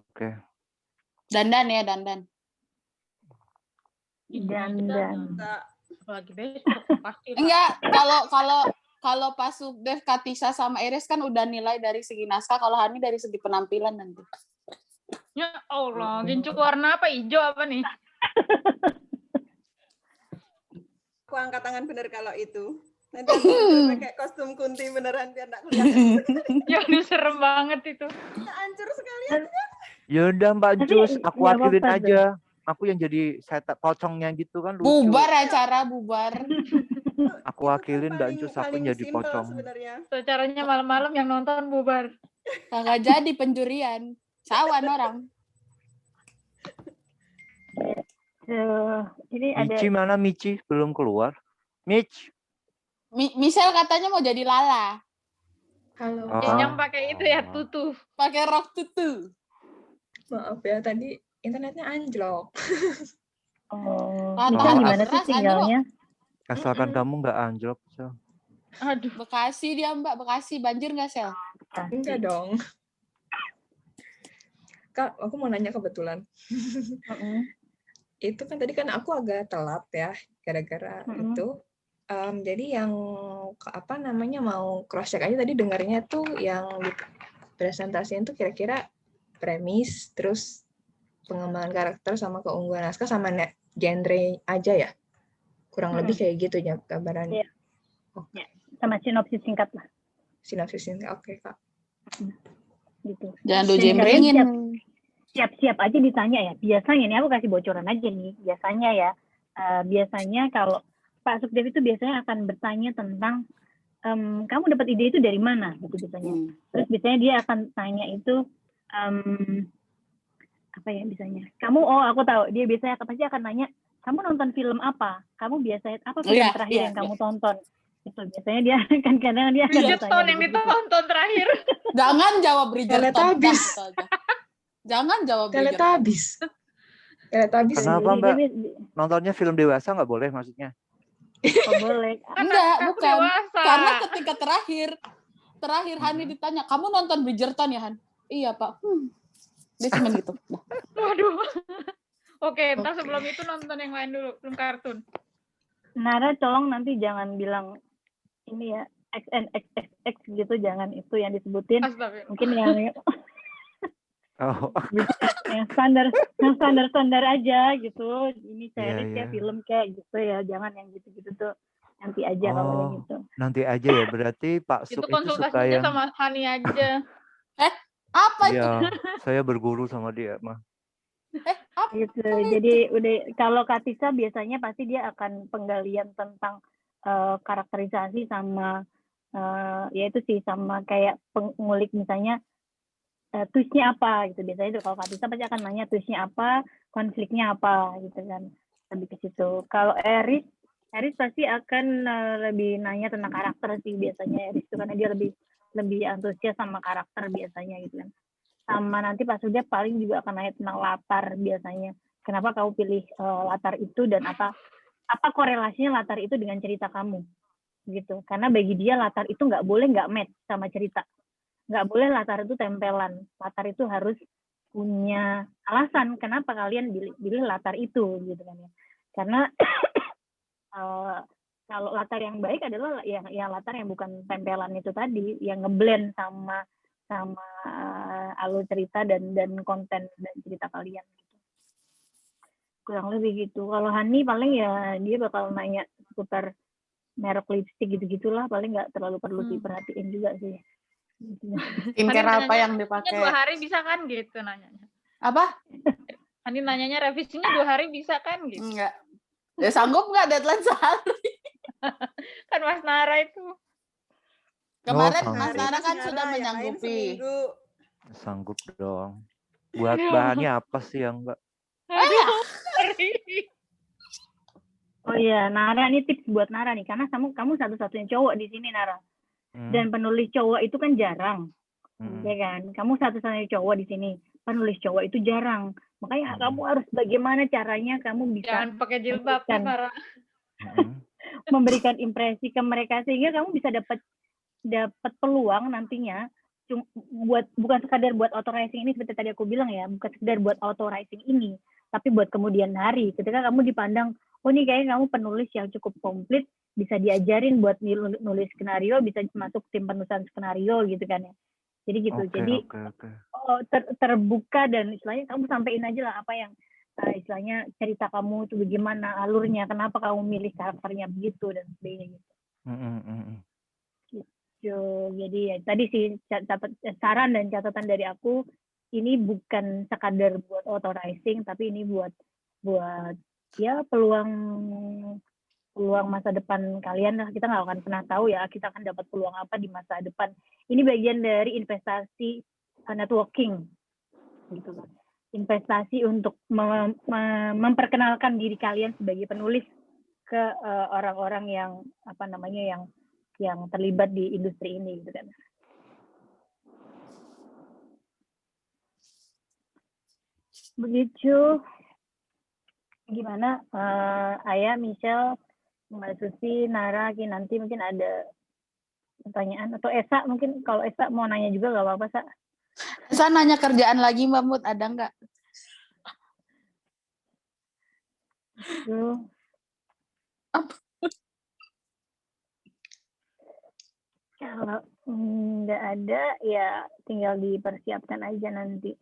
Dandan ya, dandan. Dan Apalagi besok pasti. Enggak, kalau pas Subdev, Katisa sama Iris kan udah nilai dari segi naskah, kalau Hani dari segi penampilan nanti. Ya Allah, gincu warna apa? Hijau apa nih? Aku angkat tangan bener kalau itu. Nanti aku pakai kostum kunti beneran biar enggak kelihatan. Ya udah serem banget itu. Hancur sekali. Yaudah Mbak Tapi Jus, aku nggak wakilin apa-apa aja. Aku yang jadi setan pocongnya gitu kan lucu. Bubar acara, bubar. Aku wakilin Mbak Jus, aku paling yang jadi simple pocong. sebenarnya. Caranya malam-malam yang nonton bubar. Kagak jadi penjurian. Sawan orang. Ini ada Michi mana Michi? Belum keluar. Mitch. Michelle katanya mau jadi Lala. Halo, Yang pakai itu ya tutu. Pakai rok tutu. maaf ya tadi internetnya anjlok. Patah gimana keras, sih tinggalnya? Asalkan kamu nggak anjlok. So. Aduh. Bekasi dia Mbak, Bekasi. Banjir nggak, Sel? Enggak dong. Kak, aku mau nanya kebetulan. Itu kan tadi kan aku agak telat ya, gara-gara itu. Jadi yang apa namanya mau cross check aja tadi dengarnya tuh yang presentasinya tuh kira-kira premis, terus pengembangan karakter sama keunggulan naskah sama genre aja ya, kurang lebih kayak gitu ya gambarannya. Ya, sama sinopsis singkat lah. Sinopsisnya oke Kak. Gitu. Jangan Dan dojembrengin. Siap-siap aja ditanya ya. Biasanya ini aku kasih bocoran aja nih. Biasanya ya, biasanya kalau Pak Sukdev itu biasanya akan bertanya tentang kamu dapat ide itu dari mana gitu biasanya. Terus biasanya dia akan tanya itu apa ya biasanya. Aku tahu dia biasanya pasti akan nanya kamu nonton film apa? Kamu biasanya apa film terakhir yang kamu tonton? Itu biasanya dia kan kadang dia akan Bridgerton yang ditonton terakhir. Jangan jawab Bridgerton. Teletubbies. Jangan jawab Teletubbies. Teletubbies. Kenapa Mbak? Nontonnya film dewasa nggak boleh maksudnya? Oh, boleh. Enggak, bukan. Dewasa. Karena ketika terakhir Hani ditanya, kamu nonton Bridgerton ya Han? Iya Pak. Dia cuma gitu. Waduh. Oke, entah sebelum itu nonton yang lain dulu, film kartun. Nara, tolong nanti jangan bilang ini ya XNXXX gitu, jangan itu yang disebutin. Astaga. Mungkin yang yang standar aja gitu. Ini series kayak film kayak gitu ya, jangan yang gitu-gitu tuh. Nanti aja kalau yang gitu. Nanti aja ya, berarti Pak Suk itu suka yang sama Hani aja. Apa itu? Iya, saya berguru sama dia mah. Apa Gitu. itu? Jadi udah kalau Katisa biasanya pasti dia akan penggalian tentang karakterisasi sama ya itu sih sama kayak pengulik misalnya twistnya apa gitu. Biasanya itu kalau Katisa pasti akan nanya twistnya apa, konfliknya apa gitu kan. Lebih ke situ. Kalau Eris pasti akan lebih nanya tentang karakter sih biasanya Eris itu karena dia lebih antusias sama karakter biasanya gitu kan. Sama nanti Pak Surya paling juga akan nanya tentang latar biasanya. Kenapa kamu pilih latar itu dan apa korelasinya latar itu dengan cerita kamu gitu. Karena bagi dia latar itu nggak boleh nggak match sama cerita. Nggak boleh latar itu tempelan. Latar itu harus punya alasan kenapa kalian pilih latar itu gitu kan ya. Karena kalau latar yang baik adalah yang latar yang bukan tempelan itu tadi, yang ngeblend sama alur cerita dan konten dan cerita kalian gitu. Kurang lebih gitu. Kalau Hani paling ya dia bakal nanya seputar merek lipstick gitu-gitulah, paling nggak terlalu perlu diperhatiin juga sih. Skincare apa yang dipakai? 2 hari bisa kan gitu nanyanya. Apa? Hani nanyanya revisinya 2 hari bisa kan gitu. Enggak. Ya sanggup nggak deadline sehari? Kan Mas Nara itu. Kemarin sanggup. Mas Nara kan Hari sudah Nara, menyanggupi. yang lain seminggu. Sanggup dong. Buat bahannya apa sih yang Mbak? Aduh, sorry. Iya, Nara, ini tips buat Nara nih, karena kamu satu-satunya cowok di sini, Nara. Dan penulis cowok itu kan jarang, ya kan? Kamu satu-satunya cowok di sini, penulis cowok itu jarang. Makanya kamu harus bagaimana caranya kamu bisa Jangan pakai jilbab, Nara. memberikan impresi ke mereka sehingga kamu bisa dapat peluang nantinya bukan sekadar buat auto-rising ini seperti tadi aku bilang ya, bukan sekedar buat auto-rising ini, tapi buat kemudian hari ketika kamu dipandang, oh nih kayaknya kamu penulis yang cukup komplit, bisa diajarin buat nulis skenario, bisa masuk tim penulisan skenario gitu kan ya. Jadi gitu. Jadi terbuka dan istilahnya kamu sampein aja lah apa yang istilahnya cerita kamu itu bagaimana alurnya, kenapa kamu milih karakternya begitu dan sebagainya gitu. Jadi ya tadi sih saran dan catatan dari aku, ini bukan sekadar buat auto-rising, tapi ini buat ya peluang masa depan kalian lah. Kita nggak akan pernah tahu ya kita akan dapat peluang apa di masa depan. Ini bagian dari investasi networking gitu kan. Investasi untuk memperkenalkan diri kalian sebagai penulis ke orang-orang yang yang terlibat di industri ini gitu kan. Begitu. Gimana Ayah, Michelle, Mbak Susi, Nara, nanti mungkin ada pertanyaan atau Esa mungkin, kalau Esa mau nanya juga nggak apa-apa, Sa. Esa nanya kerjaan lagi Mbak Mut, ada nggak? Kalau nggak ada ya tinggal dipersiapkan aja nanti.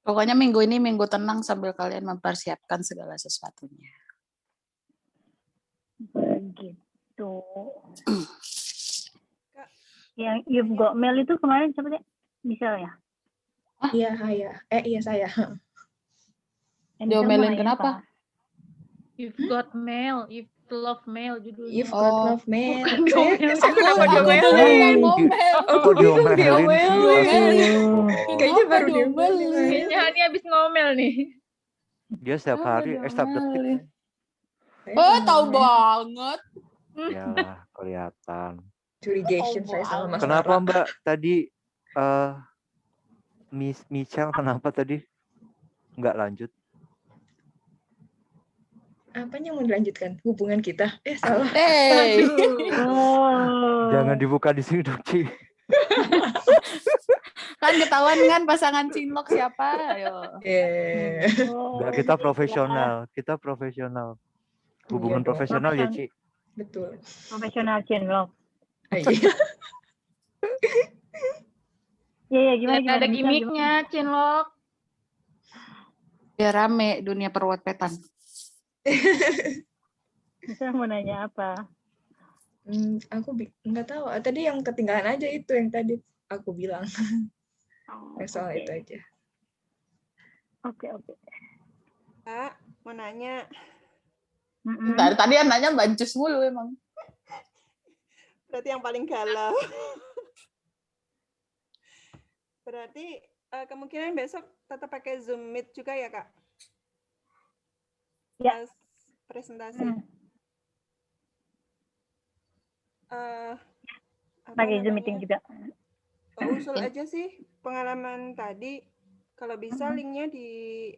Pokoknya minggu ini minggu tenang sambil kalian mempersiapkan segala sesuatunya. Begitu. Yang You've Got Mail itu kemarin siapa sih? Michelle ya? Iya, iya saya. Diomelin kenapa? You've Got Mail, You've Love Mail judulnya. You've Got Love Mail. Saya kenapa diomelin? Kok diomelin? Kayaknya baru diomelin. Kayaknya Hani habis ngomel nih. Dia setiap hari, setiap detik. Oh, tahu banget. Ya, kelihatan. Curigation saya sama Mas Kenapa Nara. Mbak tadi Miss Michelle kenapa tadi nggak lanjut? Apanya mau dilanjutkan? Hubungan kita? Salah. Hey. Jangan dibuka di sini dong, Ci. Kan ketahuan kan pasangan cinlok siapa? Ayo. Nggak, kita profesional. Hubungan profesional ya, Ci. Betul. Profesional cinlok. Iya. Ya gimana? Ada gimmicknya, cinlok. Biar rame dunia perwapetan. Saya mau nanya apa? Aku nggak tahu. Tadi yang ketinggalan aja itu yang tadi aku bilang. Soal itu aja. Oke. Kak, mau nanya. Dari tadi yang nanya Mbak Jus mulu emang. Berarti yang paling galau. Berarti kemungkinan besok tetap pakai Zoom Meet juga ya, Kak? Ya. Pas presentasi. Pakai Zoom meeting juga. Usul aja sih pengalaman tadi. Kalau bisa linknya di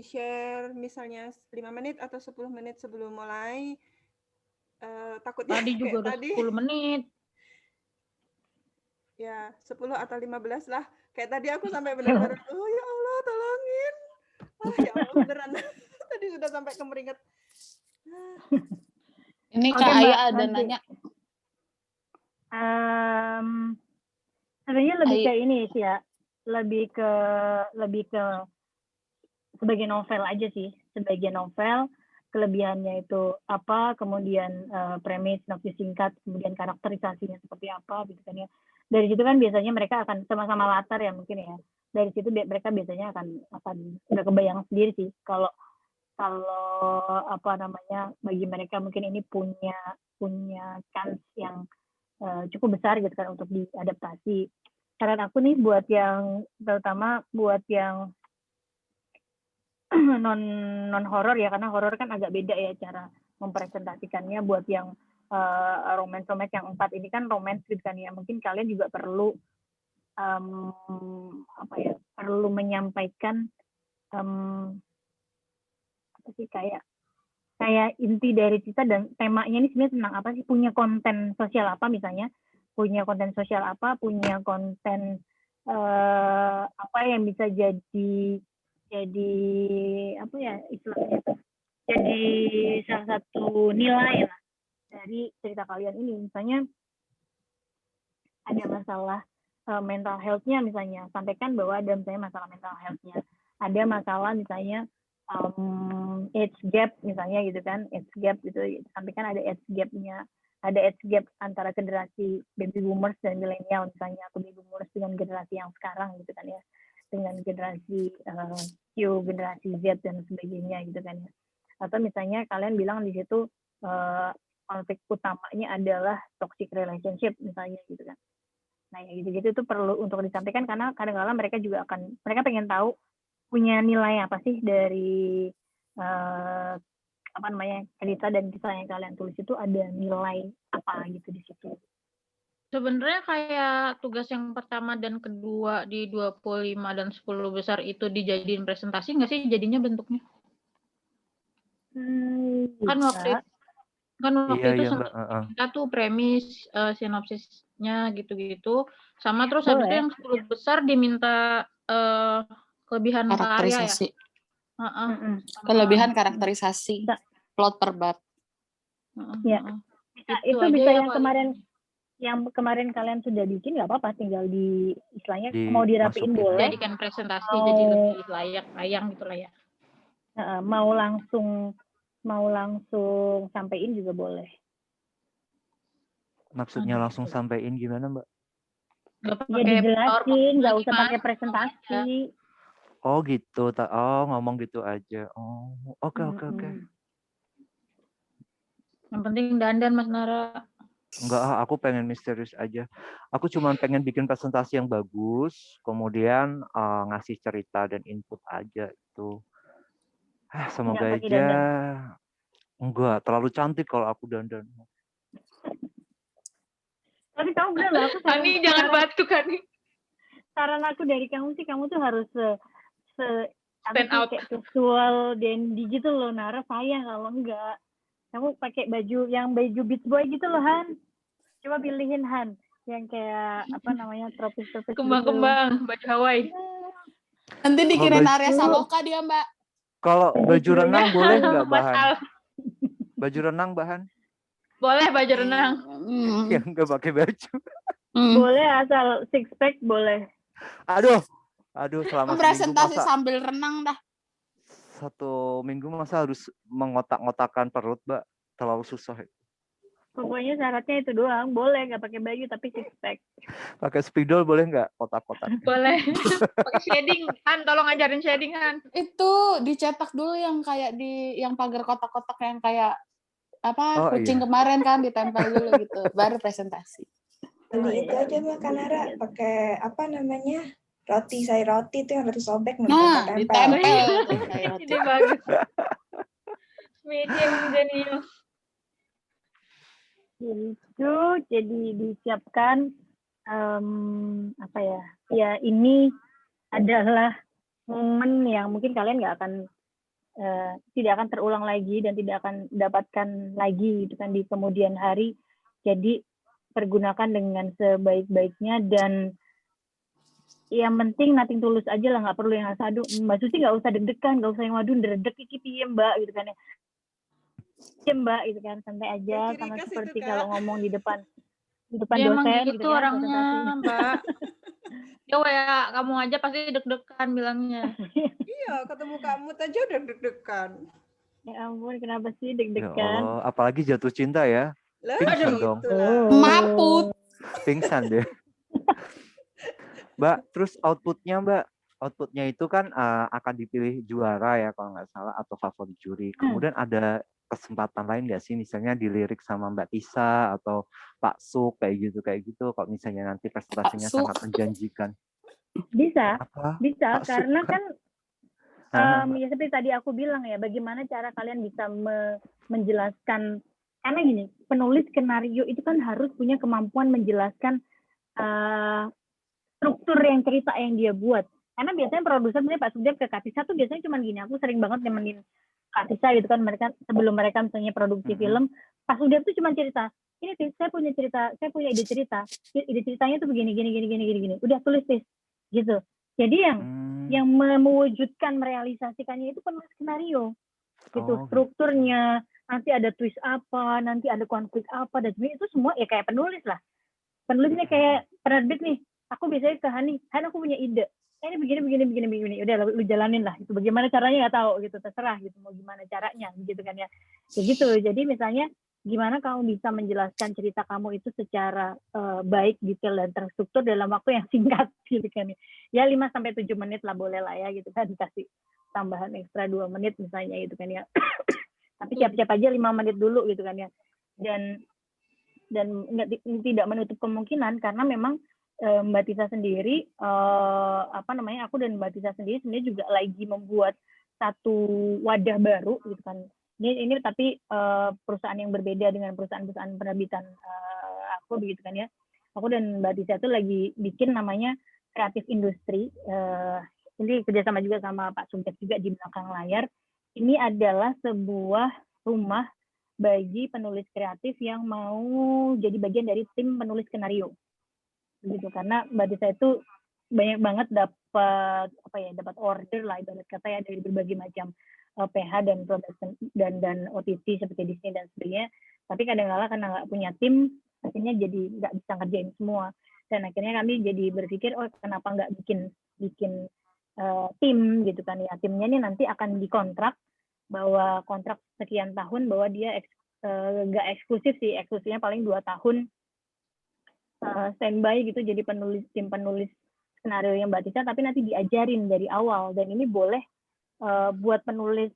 share misalnya 5 menit atau 10 menit sebelum mulai. Takutnya tadi juga udah 10 menit. Ya, 10 atau 15 lah. Kayak tadi aku sampai benar-benar, oh ya Allah, tolongin. Ya Allah, beneran. Tadi sudah sampai kemeringat. Ini Kak Ayah ada nanya. Sebenarnya lebih ke ini sih ya. Lebih ke sebagai novel aja sih. Sebagai novel, kelebihannya itu apa, kemudian premis, sinopsis singkat, kemudian karakterisasinya seperti apa gitu kan ya. Dari situ kan biasanya mereka akan sama-sama latar ya mungkin ya. Dari situ mereka biasanya akan udah kebayang sendiri sih kalau bagi mereka mungkin ini punya chance yang cukup besar gitu kan untuk diadaptasi. Saran aku nih terutama buat yang non horor ya, karena horor kan agak beda ya cara mempresentasikannya buat yang romance yang 4 ini kan romance gitu kan ya. Mungkin kalian juga perlu perlu menyampaikan apa sih kayak inti dari cerita dan temanya ini sebenarnya tentang apa sih, punya konten sosial apa misalnya, punya konten apa yang bisa jadi apa ya istilahnya, jadi salah satu nilai lah dari cerita kalian ini. Misalnya ada masalah mental health-nya misalnya, sampaikan bahwa ada misalnya masalah mental health-nya, ada masalah misalnya age gap misalnya gitu kan, age gap gitu, sampaikan ada age gap-nya, ada age gap antara generasi baby boomers dan milenial misalnya, atau baby boomers dengan generasi yang sekarang gitu kan ya, dengan generasi Q, generasi Z dan sebagainya gitu kan ya. Atau misalnya kalian bilang di situ konflik utamanya adalah toxic relationship misalnya gitu kan. Nah, ya gitu-gitu itu perlu untuk disampaikan karena kadang-kadang mereka pengen tahu punya nilai apa sih dari cerita dan kisah yang kalian tulis itu ada nilai apa gitu di situ. Sebenarnya kayak tugas yang pertama dan kedua di 25 dan 10 besar itu dijadiin presentasi nggak sih jadinya bentuknya? Kan waktu itu kita tuh premis, sinopsisnya gitu-gitu, sama terus habis itu yang 10 besar diminta kelebihan karya ya. Kelebihan karakterisasi, plot per bab. Ya, itu bisa yang kemarin kalian sudah bikin nggak apa-apa, tinggal di istilahnya mau dirapiin boleh. Jadikan presentasi jadi lebih layak tayang gitu lah ya. Mau langsung sampein juga boleh. Maksudnya langsung sampein gimana, Mbak? Ya dijelasin, nggak usah pakai presentasi. Oh gitu, ngomong gitu aja. Oh, oke. Yang penting dandan Mas Nara. Enggak, aku pengen misterius aja. Aku cuma pengen bikin presentasi yang bagus, kemudian ngasih cerita dan input aja itu. Semoga aja dandan. Enggak terlalu cantik kalau aku dandan. Tapi kamu bener lah, aku Ani jangan batuk Ani. Saran aku dari kamu sih, kamu tuh harus stand out kayak visual dandy gitu loh, Nara. Sayang kalau enggak. Kamu pakai baju Beach Boy gitu loh, Han. Coba pilihin, Han, yang kayak tropis kembang-kembang, baju Hawaii. Nanti dikirain area Saloka dia, Mbak. Kalau baju renang boleh nggak, Bahan? Baju renang, Bahan? Boleh baju renang. Yang nggak pakai baju. Boleh, asal six pack boleh. Aduh, selama presentasi sambil renang dah. 1 minggu masa harus mengotak-ngotakan perut, Mbak? Terlalu susah. Pokoknya syaratnya itu doang, boleh nggak pakai baju tapi six pack. Pakai spidol boleh nggak, kotak-kotak? Boleh. Pakai shading, Han, tolong ajarin shading, Han. Itu dicetak dulu yang kayak yang pagar kotak-kotak yang kayak kucing kemarin kan, ditempel dulu gitu, baru presentasi. Beli itu aja Mbak Kanara, pakai roti, sayur roti itu yang roti sobek. Ditempel. Ini bagus. Medium genius. Itu jadi disiapkan ya ini adalah momen yang mungkin kalian tidak akan terulang lagi dan tidak akan dapatkan lagi gitu kan di kemudian hari. Jadi pergunakan dengan sebaik-baiknya dan yang penting nothing tulus aja lah, nggak perlu yang aduh Mbak Susi nggak usah deg-degan, nggak usah yang waduh ndredeg iki piye Mbak gitu kan ya. Mbak gitu kan, santai aja, sama seperti kalau ngomong di depan dosen gitu kan, orangnya Mbak. Ya kamu aja pasti deg-degan bilangnya. Iya, ketemu kamu aja udah deg-degan. Ya ampun, kenapa sih deg-degan? Ya Allah, apalagi jatuh cinta ya. Pingsan dong. Maput. Pingsan deh. Mbak, terus outputnya itu kan akan dipilih juara ya kalau nggak salah, atau favorit juri. Kemudian ada kesempatan lain nggak sih, misalnya dilirik sama Mbak Tisa atau Pak Suk kayak gitu, kalau misalnya nanti presentasinya sangat menjanjikan. Bisa karena kan Ya seperti tadi aku bilang ya, bagaimana cara kalian bisa menjelaskan, karena gini, penulis skenario itu kan harus punya kemampuan menjelaskan struktur yang cerita yang dia buat. Karena biasanya produser, misalnya Pak Sudep ke Katisa tuh biasanya cuma gini, aku sering banget nemenin Katisa gitu kan, mereka sebelum mereka misalnya produksi film, Pak Sudep tuh cuma cerita, ini saya punya cerita, saya punya ide ceritanya tuh begini, gini, udah tulis gitu. Jadi yang mewujudkan, merealisasikannya itu penulis skenario, gitu. Strukturnya, nanti ada twist apa, nanti ada konflik apa, dan itu semua ya kayak penulis lah. Penulisnya kayak penerbit nih, aku biasanya ke Han, aku punya ide, ini begini, udah lu jalanin lah, itu bagaimana caranya nggak tahu gitu, terserah gitu, mau gimana caranya gitu kan ya, begitu. Jadi misalnya gimana kamu bisa menjelaskan cerita kamu itu secara baik, detail dan terstruktur dalam waktu yang singkat gitu kan ya 5-7 menit lah boleh lah ya gitu kan, dikasih tambahan ekstra 2 menit misalnya gitu kan ya. Tapi siap-siap aja 5 menit dulu gitu kan ya, dan tidak menutup kemungkinan karena memang Mbak Tisa sendiri aku dan Mbak Tisa sendiri sebenarnya juga lagi membuat satu wadah baru gitu kan. Ini tapi perusahaan yang berbeda dengan perusahaan penerbitan aku begitu kan ya. Aku dan Mbak Tisa itu lagi bikin namanya Kreatif Industri. Ini kerjasama juga sama Pak Sungkep juga di belakang layar. Ini adalah sebuah rumah bagi penulis kreatif yang mau jadi bagian dari tim penulis skenario, begitu. Karena Mbak Tisa itu banyak banget dapat order lah ibarat kata ya dari berbagai macam PH dan production dan OTT seperti Disney dan sebagainya. Tapi kadang-kala karena nggak punya tim, akhirnya jadi nggak bisa ngerjain semua. Dan akhirnya kami jadi berpikir, kenapa nggak bikin tim gitu kan ya. Timnya ini nanti akan dikontrak, bahwa kontrak sekian tahun, bahwa dia nggak eksklusif sih, eksklusifnya paling 2 tahun standby gitu, jadi tim penulis skenario yang Mbak Tisa, tapi nanti diajarin dari awal. Dan ini boleh buat penulis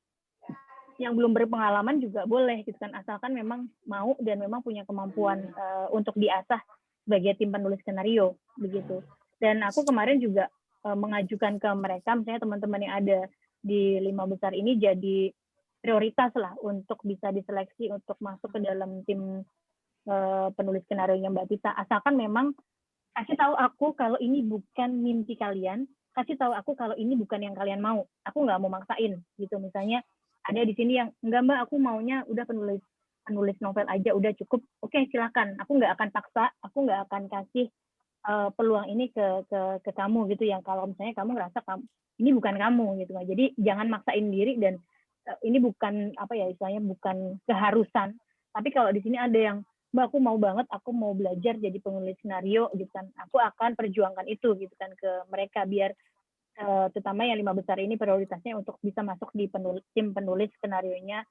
yang belum berpengalaman juga boleh gitu kan, asalkan memang mau dan memang punya kemampuan untuk diasah sebagai tim penulis skenario begitu. Dan aku kemarin juga mengajukan ke mereka, misalnya teman-teman yang ada di 5 besar ini jadi prioritas lah untuk bisa diseleksi untuk masuk ke dalam tim penulis skenario yang Mbak Tisa, asalkan memang kasih tahu aku kalau ini bukan mimpi kalian, kasih tahu aku kalau ini bukan yang kalian mau, aku nggak mau maksain gitu. Misalnya ada di sini yang enggak Mbak, aku maunya udah penulis novel aja udah cukup, oke silakan, aku nggak akan paksa, aku nggak akan kasih peluang ini ke kamu gitu, yang kalau misalnya kamu ngerasa ini bukan kamu gitu. Jadi jangan maksain diri, dan ini bukan istilahnya bukan keharusan. Tapi kalau di sini ada yang, Mbak aku mau banget, aku mau belajar jadi penulis skenario gitu kan, aku akan perjuangkan itu gitu kan ke mereka, biar terutama yang 5 besar ini prioritasnya untuk bisa masuk di tim penulis skenarionya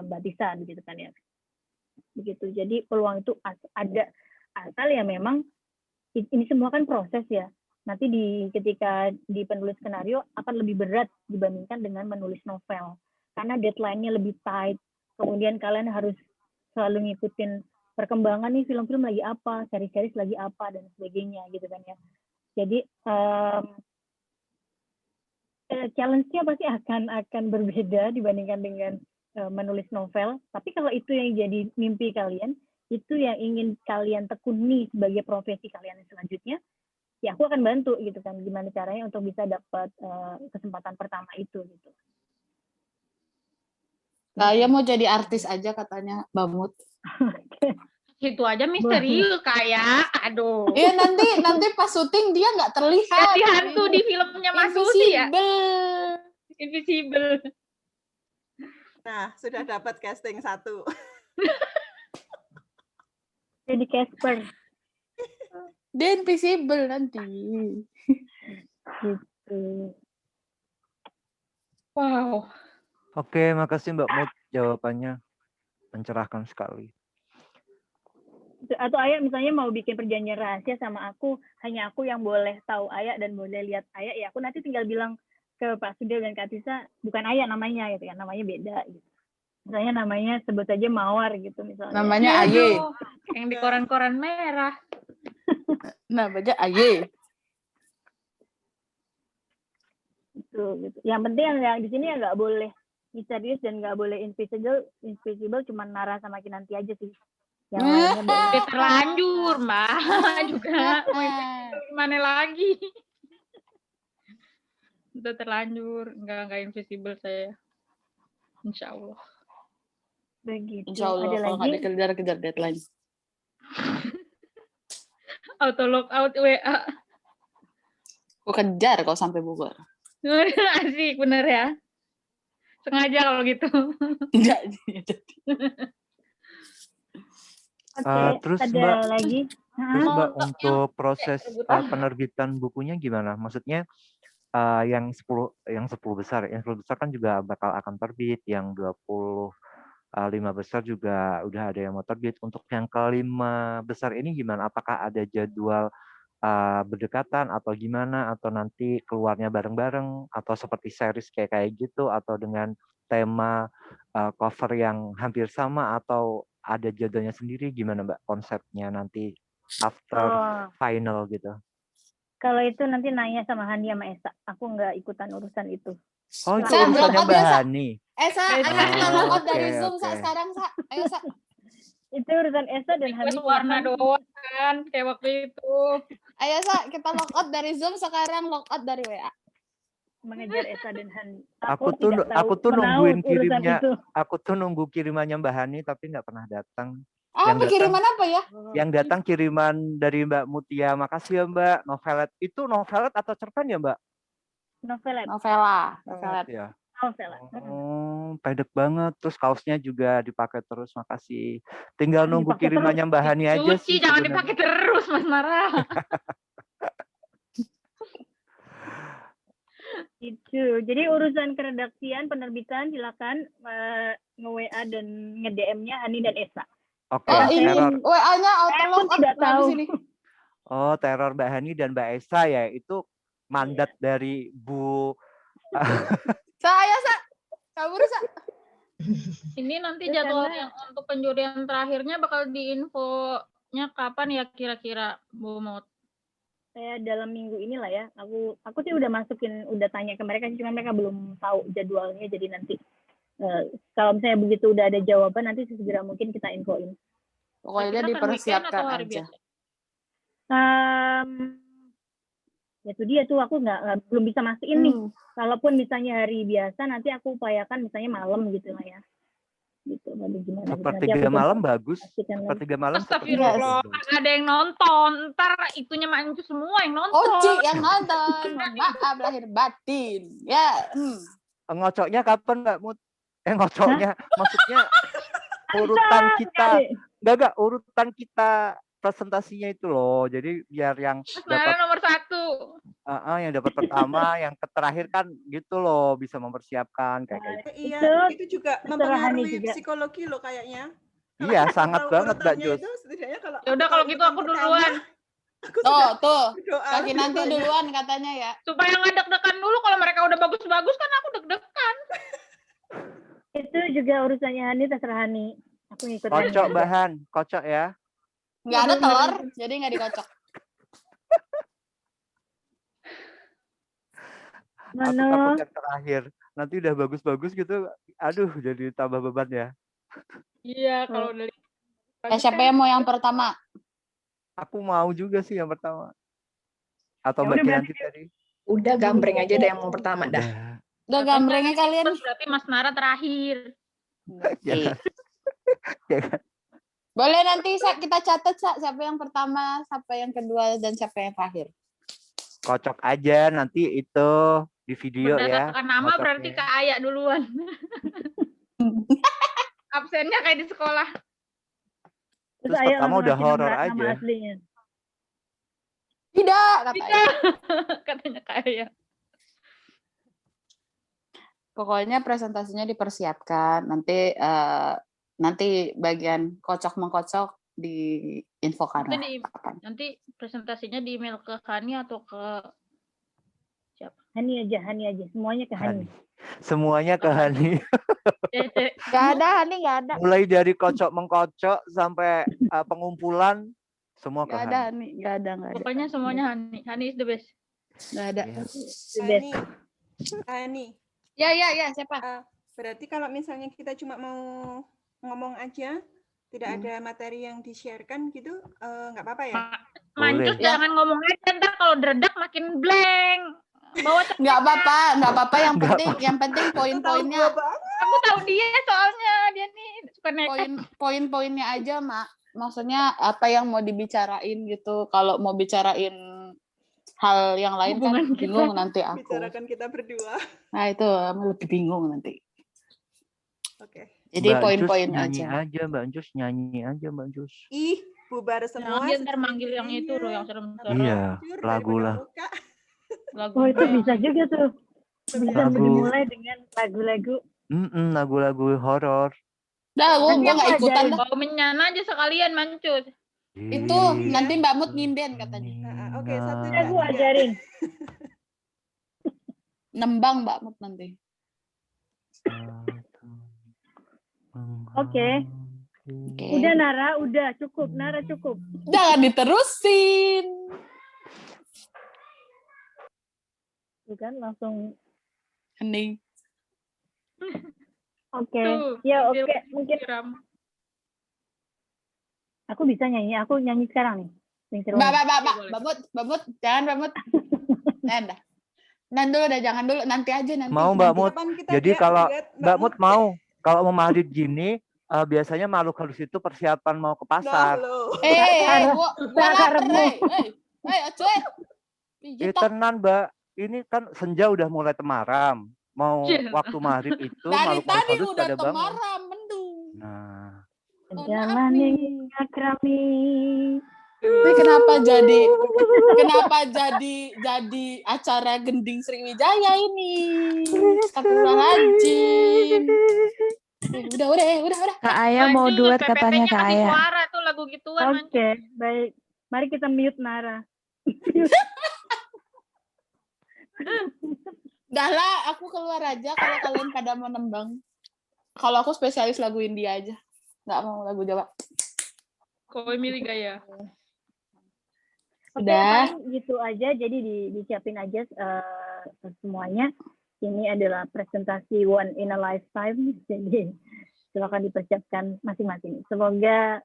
Mbak Tisa gitu kan ya. Begitu. Jadi peluang itu ada, asal ya memang ini semua kan proses ya. Nanti ketika di penulis skenario akan lebih berat dibandingkan dengan menulis novel. Karena deadline-nya lebih tight. Kemudian kalian harus selalu ngikutin perkembangan nih, film-film lagi apa, series-series lagi apa, dan sebagainya gitu kan ya. Jadi challenge-nya pasti akan berbeda dibandingkan dengan menulis novel. Tapi kalau itu yang jadi mimpi kalian, itu yang ingin kalian tekuni sebagai profesi kalian selanjutnya, ya aku akan bantu gitu kan, gimana caranya untuk bisa dapat kesempatan pertama itu gitu. Saya mau jadi artis aja katanya Mbak Mut. Itu aja misterius kayak, aduh. Iya nanti pas syuting dia nggak terlihat. Jadi hantu di filmnya Mas Susi ya. Invisible. Nah, sudah dapat casting 1. Jadi Casper. Dia invisible nanti. Gitu. Wow. Oke, makasih Mbak Mut, jawabannya mencerahkan sekali. Atau Ayah misalnya mau bikin perjanjian rahasia sama aku, hanya aku yang boleh tahu Ayah dan boleh lihat Ayah, ya aku nanti tinggal bilang ke Pak Sudel dan Kak Tisa, bukan Ayah namanya gitu kan, namanya beda gitu. Misalnya namanya sebut aja Mawar gitu misalnya. Namanya Aye. Yang di koran-koran merah. Namanya Aye. gitu. Yang penting yang di sini ya nggak boleh misterius dan nggak boleh invisible cuma Nara sama Kinanti aja sih. Yang lainnya boleh. Udah terlanjur, Mbak. Juga mau invisible gimana lagi? Udah terlanjur, enggak invisible saya. Insya Allah. Begitu. Insya Allah Ada kalau nggak lagi? dikejar-kejar deadline. Auto logout WA. Gue kejar kalau sampai Bogor. Asik, bener ya. Sengaja kalau gitu. Enggak. Oke, Terus ada Mbak, lagi? terus Mbak Untuk untuk proses rebutan. penerbitan bukunya gimana? Maksudnya yang 10 besar kan juga bakal akan terbit, yang 25 besar juga udah ada yang mau terbit. Untuk yang ke-5 besar ini gimana? Apakah ada jadwal berdekatan atau gimana, atau nanti keluarnya bareng-bareng, atau seperti series kayak gitu, atau dengan tema cover yang hampir sama, atau ada jadwalnya sendiri? Gimana Mbak konsepnya nanti after final gitu? Kalau itu nanti nanya sama Hani sama Esa. Aku nggak ikutan urusan itu. Oh, itu Sa, urusannya block out Mbak ya, Sa. Hani. Sa, ayo kita logout dari Oke, Zoom, Sa, oke. sekarang, Sa. Ayo, Sa. Itu urusan Esa dan Hani. Request warna silakan. doang kan, kayak waktu itu. Ayo, Sa, kita logout dari Zoom, sekarang logout dari WA. Mengejar Esa dan Hani. Aku tuh nungguin kirimnya. Aku tuh nunggu kirimannya Mbak Hani tapi nggak pernah datang. Apa kiriman apa ya? Yang datang kiriman dari Mbak Mutia. Makasih ya Mbak. Novelet. Itu novelet atau cerpen ya Mbak? Novela. Ya. Novela. Oh, pendek banget. Terus kaosnya juga dipakai terus. Makasih. Tinggal nunggu Dipakai kirimannya Mbak Hani aja Cuci, sih. jangan sebenarnya. dipakai terus, Mas Nara. Itu. Jadi urusan keredaksian, penerbitan silakan nge-WA dan nge-DM-nya Hani dan Esa. Oke, Ini WA-nya auto logout tidak tahu. di sini. Oh, teror Mbak Hani dan Mbak Esa ya. Itu mandat dari Bu. Saya, Sa. Kabur, Sa. Ini nanti Terus jadwal karena- yang untuk penjurian terakhirnya bakal diinfonya kapan ya kira-kira, Bu Mut? Saya dalam minggu inilah ya. Aku sih udah udah tanya ke mereka, cuma mereka belum tahu jadwalnya. Jadi nanti kalau misalnya begitu udah ada jawaban, nanti segera mungkin kita infoin. Pokoknya Kira-kira kan weekend atau dipersiapkan hari aja. biasa? Ya itu dia tuh aku belum bisa mastiin nih. Kalaupun misalnya hari biasa, nanti aku upayakan misalnya malam gitu lah ya. Gitu, gimana? Sepertiga malam bagus. Pastikan lagi. Sepertiga malam. Astagfirullah, nggak ada yang nonton. Ntar itunya mancu semua yang nonton. Oci yang nonton. Maaf lahir batin. Ya. Ngocoknya kapan Mbak Mut? Ngocoknya maksudnya urutan kita. Enggak, urutan kita presentasinya itu loh. Jadi biar yang dapat nomor 1. yang dapat pertama, yang terakhir kan gitu loh, bisa mempersiapkan kayak gitu. Iya, itu juga mempengaruhi psikologi loh kayaknya. Iya, sangat banget Mbak Jus. Ya udah kalau gitu aku duluan. Tuh. Kaki nanti duluan katanya ya. Supaya nggak deg-degan dulu, kalau mereka udah bagus-bagus kan aku deg-degan. Itu juga urusannya Hani, terserah Hani. Aku ngikut Hani. Kocok bahan, kocok ya. Nggak ada telur, jadi nggak dikocok. Aku takut yang terakhir. Nanti udah bagus-bagus gitu, aduh jadi tambah beban ya. Iya, kalau udah Siapa yang mau yang pertama? Aku mau juga sih yang pertama. Atau Mbak Kinanti tadi. Udah gambreng aja deh yang mau pertama dah. Udah gambrengnya kalian. Berarti Mas Nara terakhir. Boleh nanti kita catat siapa yang pertama, siapa yang kedua, dan siapa yang terakhir. Kocok aja nanti itu di video ya. Berdasarkan nama kocoknya. berarti Kak Aya duluan. Absennya kayak di sekolah. Terus pertama udah horor aja. Tidak, katanya. Katanya Kak Aya. Pokoknya presentasinya dipersiapkan. Nanti bagian kocok mengkocok diinfokan. Nanti presentasinya di email ke Hani atau ke siapa? Hani aja. Semuanya ke Hani. Semuanya ke Hani. Gak ada, Hani gak ada. Mulai dari kocok mengkocok sampai pengumpulan semua ke Hani. Gak ada. Pokoknya semuanya Hani. Hani is the best. Gak ada. Hani, Nih. Ya, siapa? Berarti kalau misalnya kita cuma mau ngomong aja, tidak ada materi yang di-share-kan gitu, nggak apa-apa ya? Mancus jangan ngomong aja, ntar kalau dredak makin blank. Bawa nggak apa-apa. Yang penting poin-poinnya. Aku tahu dia soalnya dia nih suka nekat. Poin-poinnya aja, Mak. Maksudnya apa yang mau dibicarain gitu. Kalau mau bicarain hal yang lain kan bingung nanti aku. Bicarakan kita berdua. Nah itu lebih bingung nanti. Oke. Jadi poin-poin aja. Mbak Jus nyanyi aja Mbak Jus. Ih, bubar semua. Dia ntar manggil yang itu loh, yang serem-serem. Iya, lagu lah. Oh itu bisa juga tuh. Bisa dimulai dengan lagu-lagu. Lagu-lagu horor. Dah, gue nggak ikutan. Bawa menyan aja sekalian, Mancus. Itu nanti Mbak Mut nginden katanya. Oke, satu aku ajarin. Nembang Mbak Mut nanti. Oke. Udah Nara, udah cukup. Nara cukup. Jangan diterusin. Bukan langsung hening. Oke. Ya oke. Mungkin aku bisa nyanyi. Aku nyanyi sekarang nih. Mbak Mut, jangan Mbak Mut. Nanti dulu dah, jangan dulu. Nanti aja nanti. Mau Mbak Mut. Jadi kalau Mbak Mut mau, kalau mau maghrib gini, biasanya makhluk halus itu persiapan mau ke pasar. Gua lapar. Tenan Mbak, ini kan senja udah mulai temaram. Mau waktu maghrib itu dari makhluk tadi halus udah pada bangun. temaram, mendung. Nah. Jangan akrami. Tapi kenapa jadi acara Gending Sriwijaya ini? Astagfirullahaladzim. Udah. Kak Aya mau duet katanya Kak Aya. Suara tuh lagu gituan. Oke, baik. Mari kita mute Nara. Dah lah, aku keluar aja kalau kalian pada mau nembang. Kalau aku spesialis lagu India aja. Nggak mau lagu Jawa. Kau milih gaya. Udah. Gitu aja, jadi disiapin aja semuanya. Ini adalah presentasi one in a lifetime, jadi silakan dipersiapkan masing-masing. Semoga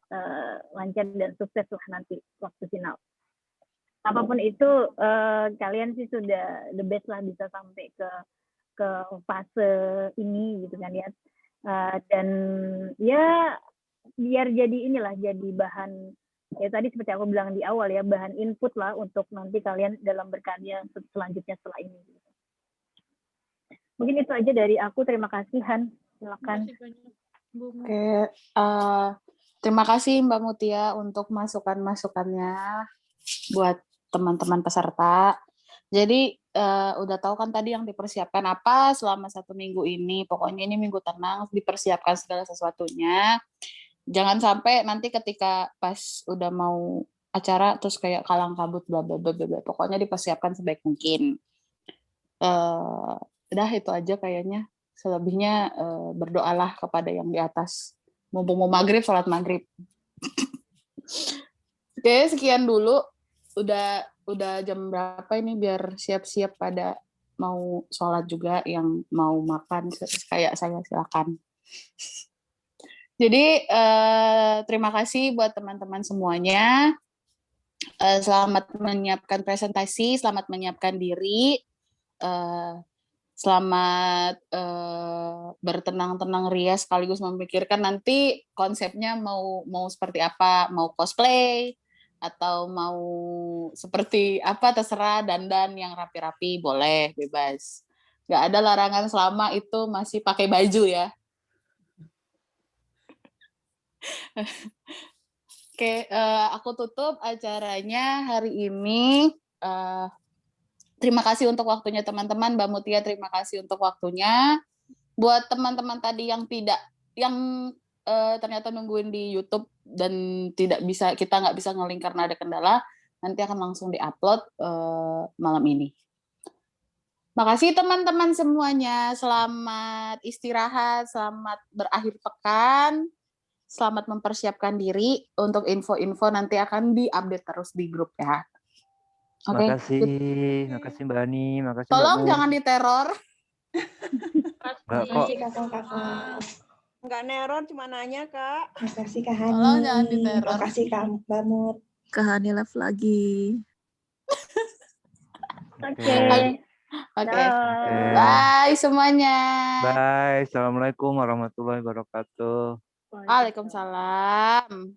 lancar dan sukses lah nanti waktu final. Apapun itu, kalian sih sudah the best lah bisa sampai ke fase ini gitu kan ya. Dan ya biar jadi jadi bahan, ya tadi seperti aku bilang di awal ya, bahan input lah untuk nanti kalian dalam berkarya selanjutnya setelah ini. Mungkin itu aja dari aku. Terima kasih Han, silakan. Oke, terima kasih Mbak Mutia untuk masukan-masukannya buat teman-teman peserta. Jadi udah tahu kan tadi yang dipersiapkan apa selama 1 minggu ini. Pokoknya ini minggu tenang, dipersiapkan segala sesuatunya. Jangan sampai nanti ketika pas udah mau acara terus kayak kalang kabut bla bla bla bla. Pokoknya dipersiapkan sebaik mungkin. Udah itu aja kayaknya. Selebihnya berdoalah kepada yang di atas. Mumpung mau maghrib, sholat maghrib. Oke, sekian dulu. Udah jam berapa ini biar siap-siap pada mau sholat juga, yang mau makan kayak saya silakan. Jadi terima kasih buat teman-teman semuanya. Selamat menyiapkan presentasi, selamat menyiapkan diri, selamat bertenang-tenang ria sekaligus memikirkan nanti konsepnya mau seperti apa, mau cosplay atau mau seperti apa terserah, dandan yang rapi-rapi boleh, bebas. Nggak ada larangan selama itu masih pakai baju ya. Oke, aku tutup acaranya hari ini. Terima kasih untuk waktunya teman-teman. Mbak Mutia, terima kasih untuk waktunya. Buat teman-teman tadi yang ternyata nungguin di YouTube dan kita nggak bisa nge-link karena ada kendala, nanti akan langsung di-upload malam ini. Makasih teman-teman semuanya. Selamat istirahat, selamat berakhir pekan. Selamat mempersiapkan diri. Untuk info-info nanti akan di-update terus di grup ya. Oke. Makasih Mbak Ani, makasih Mbak Tolong Mu. jangan diteror. Enggak kok. Makasih kakak-kakak. Enggak neror, cuma nanya, Kak. Makasih Kak Hani. Tolong jangan diteror. Makasih Kak Bamut. Kak Hani live lagi. Oke. Oke. Oke. Bye semuanya. Bye. Assalamualaikum warahmatullahi wabarakatuh. Waalaikumsalam.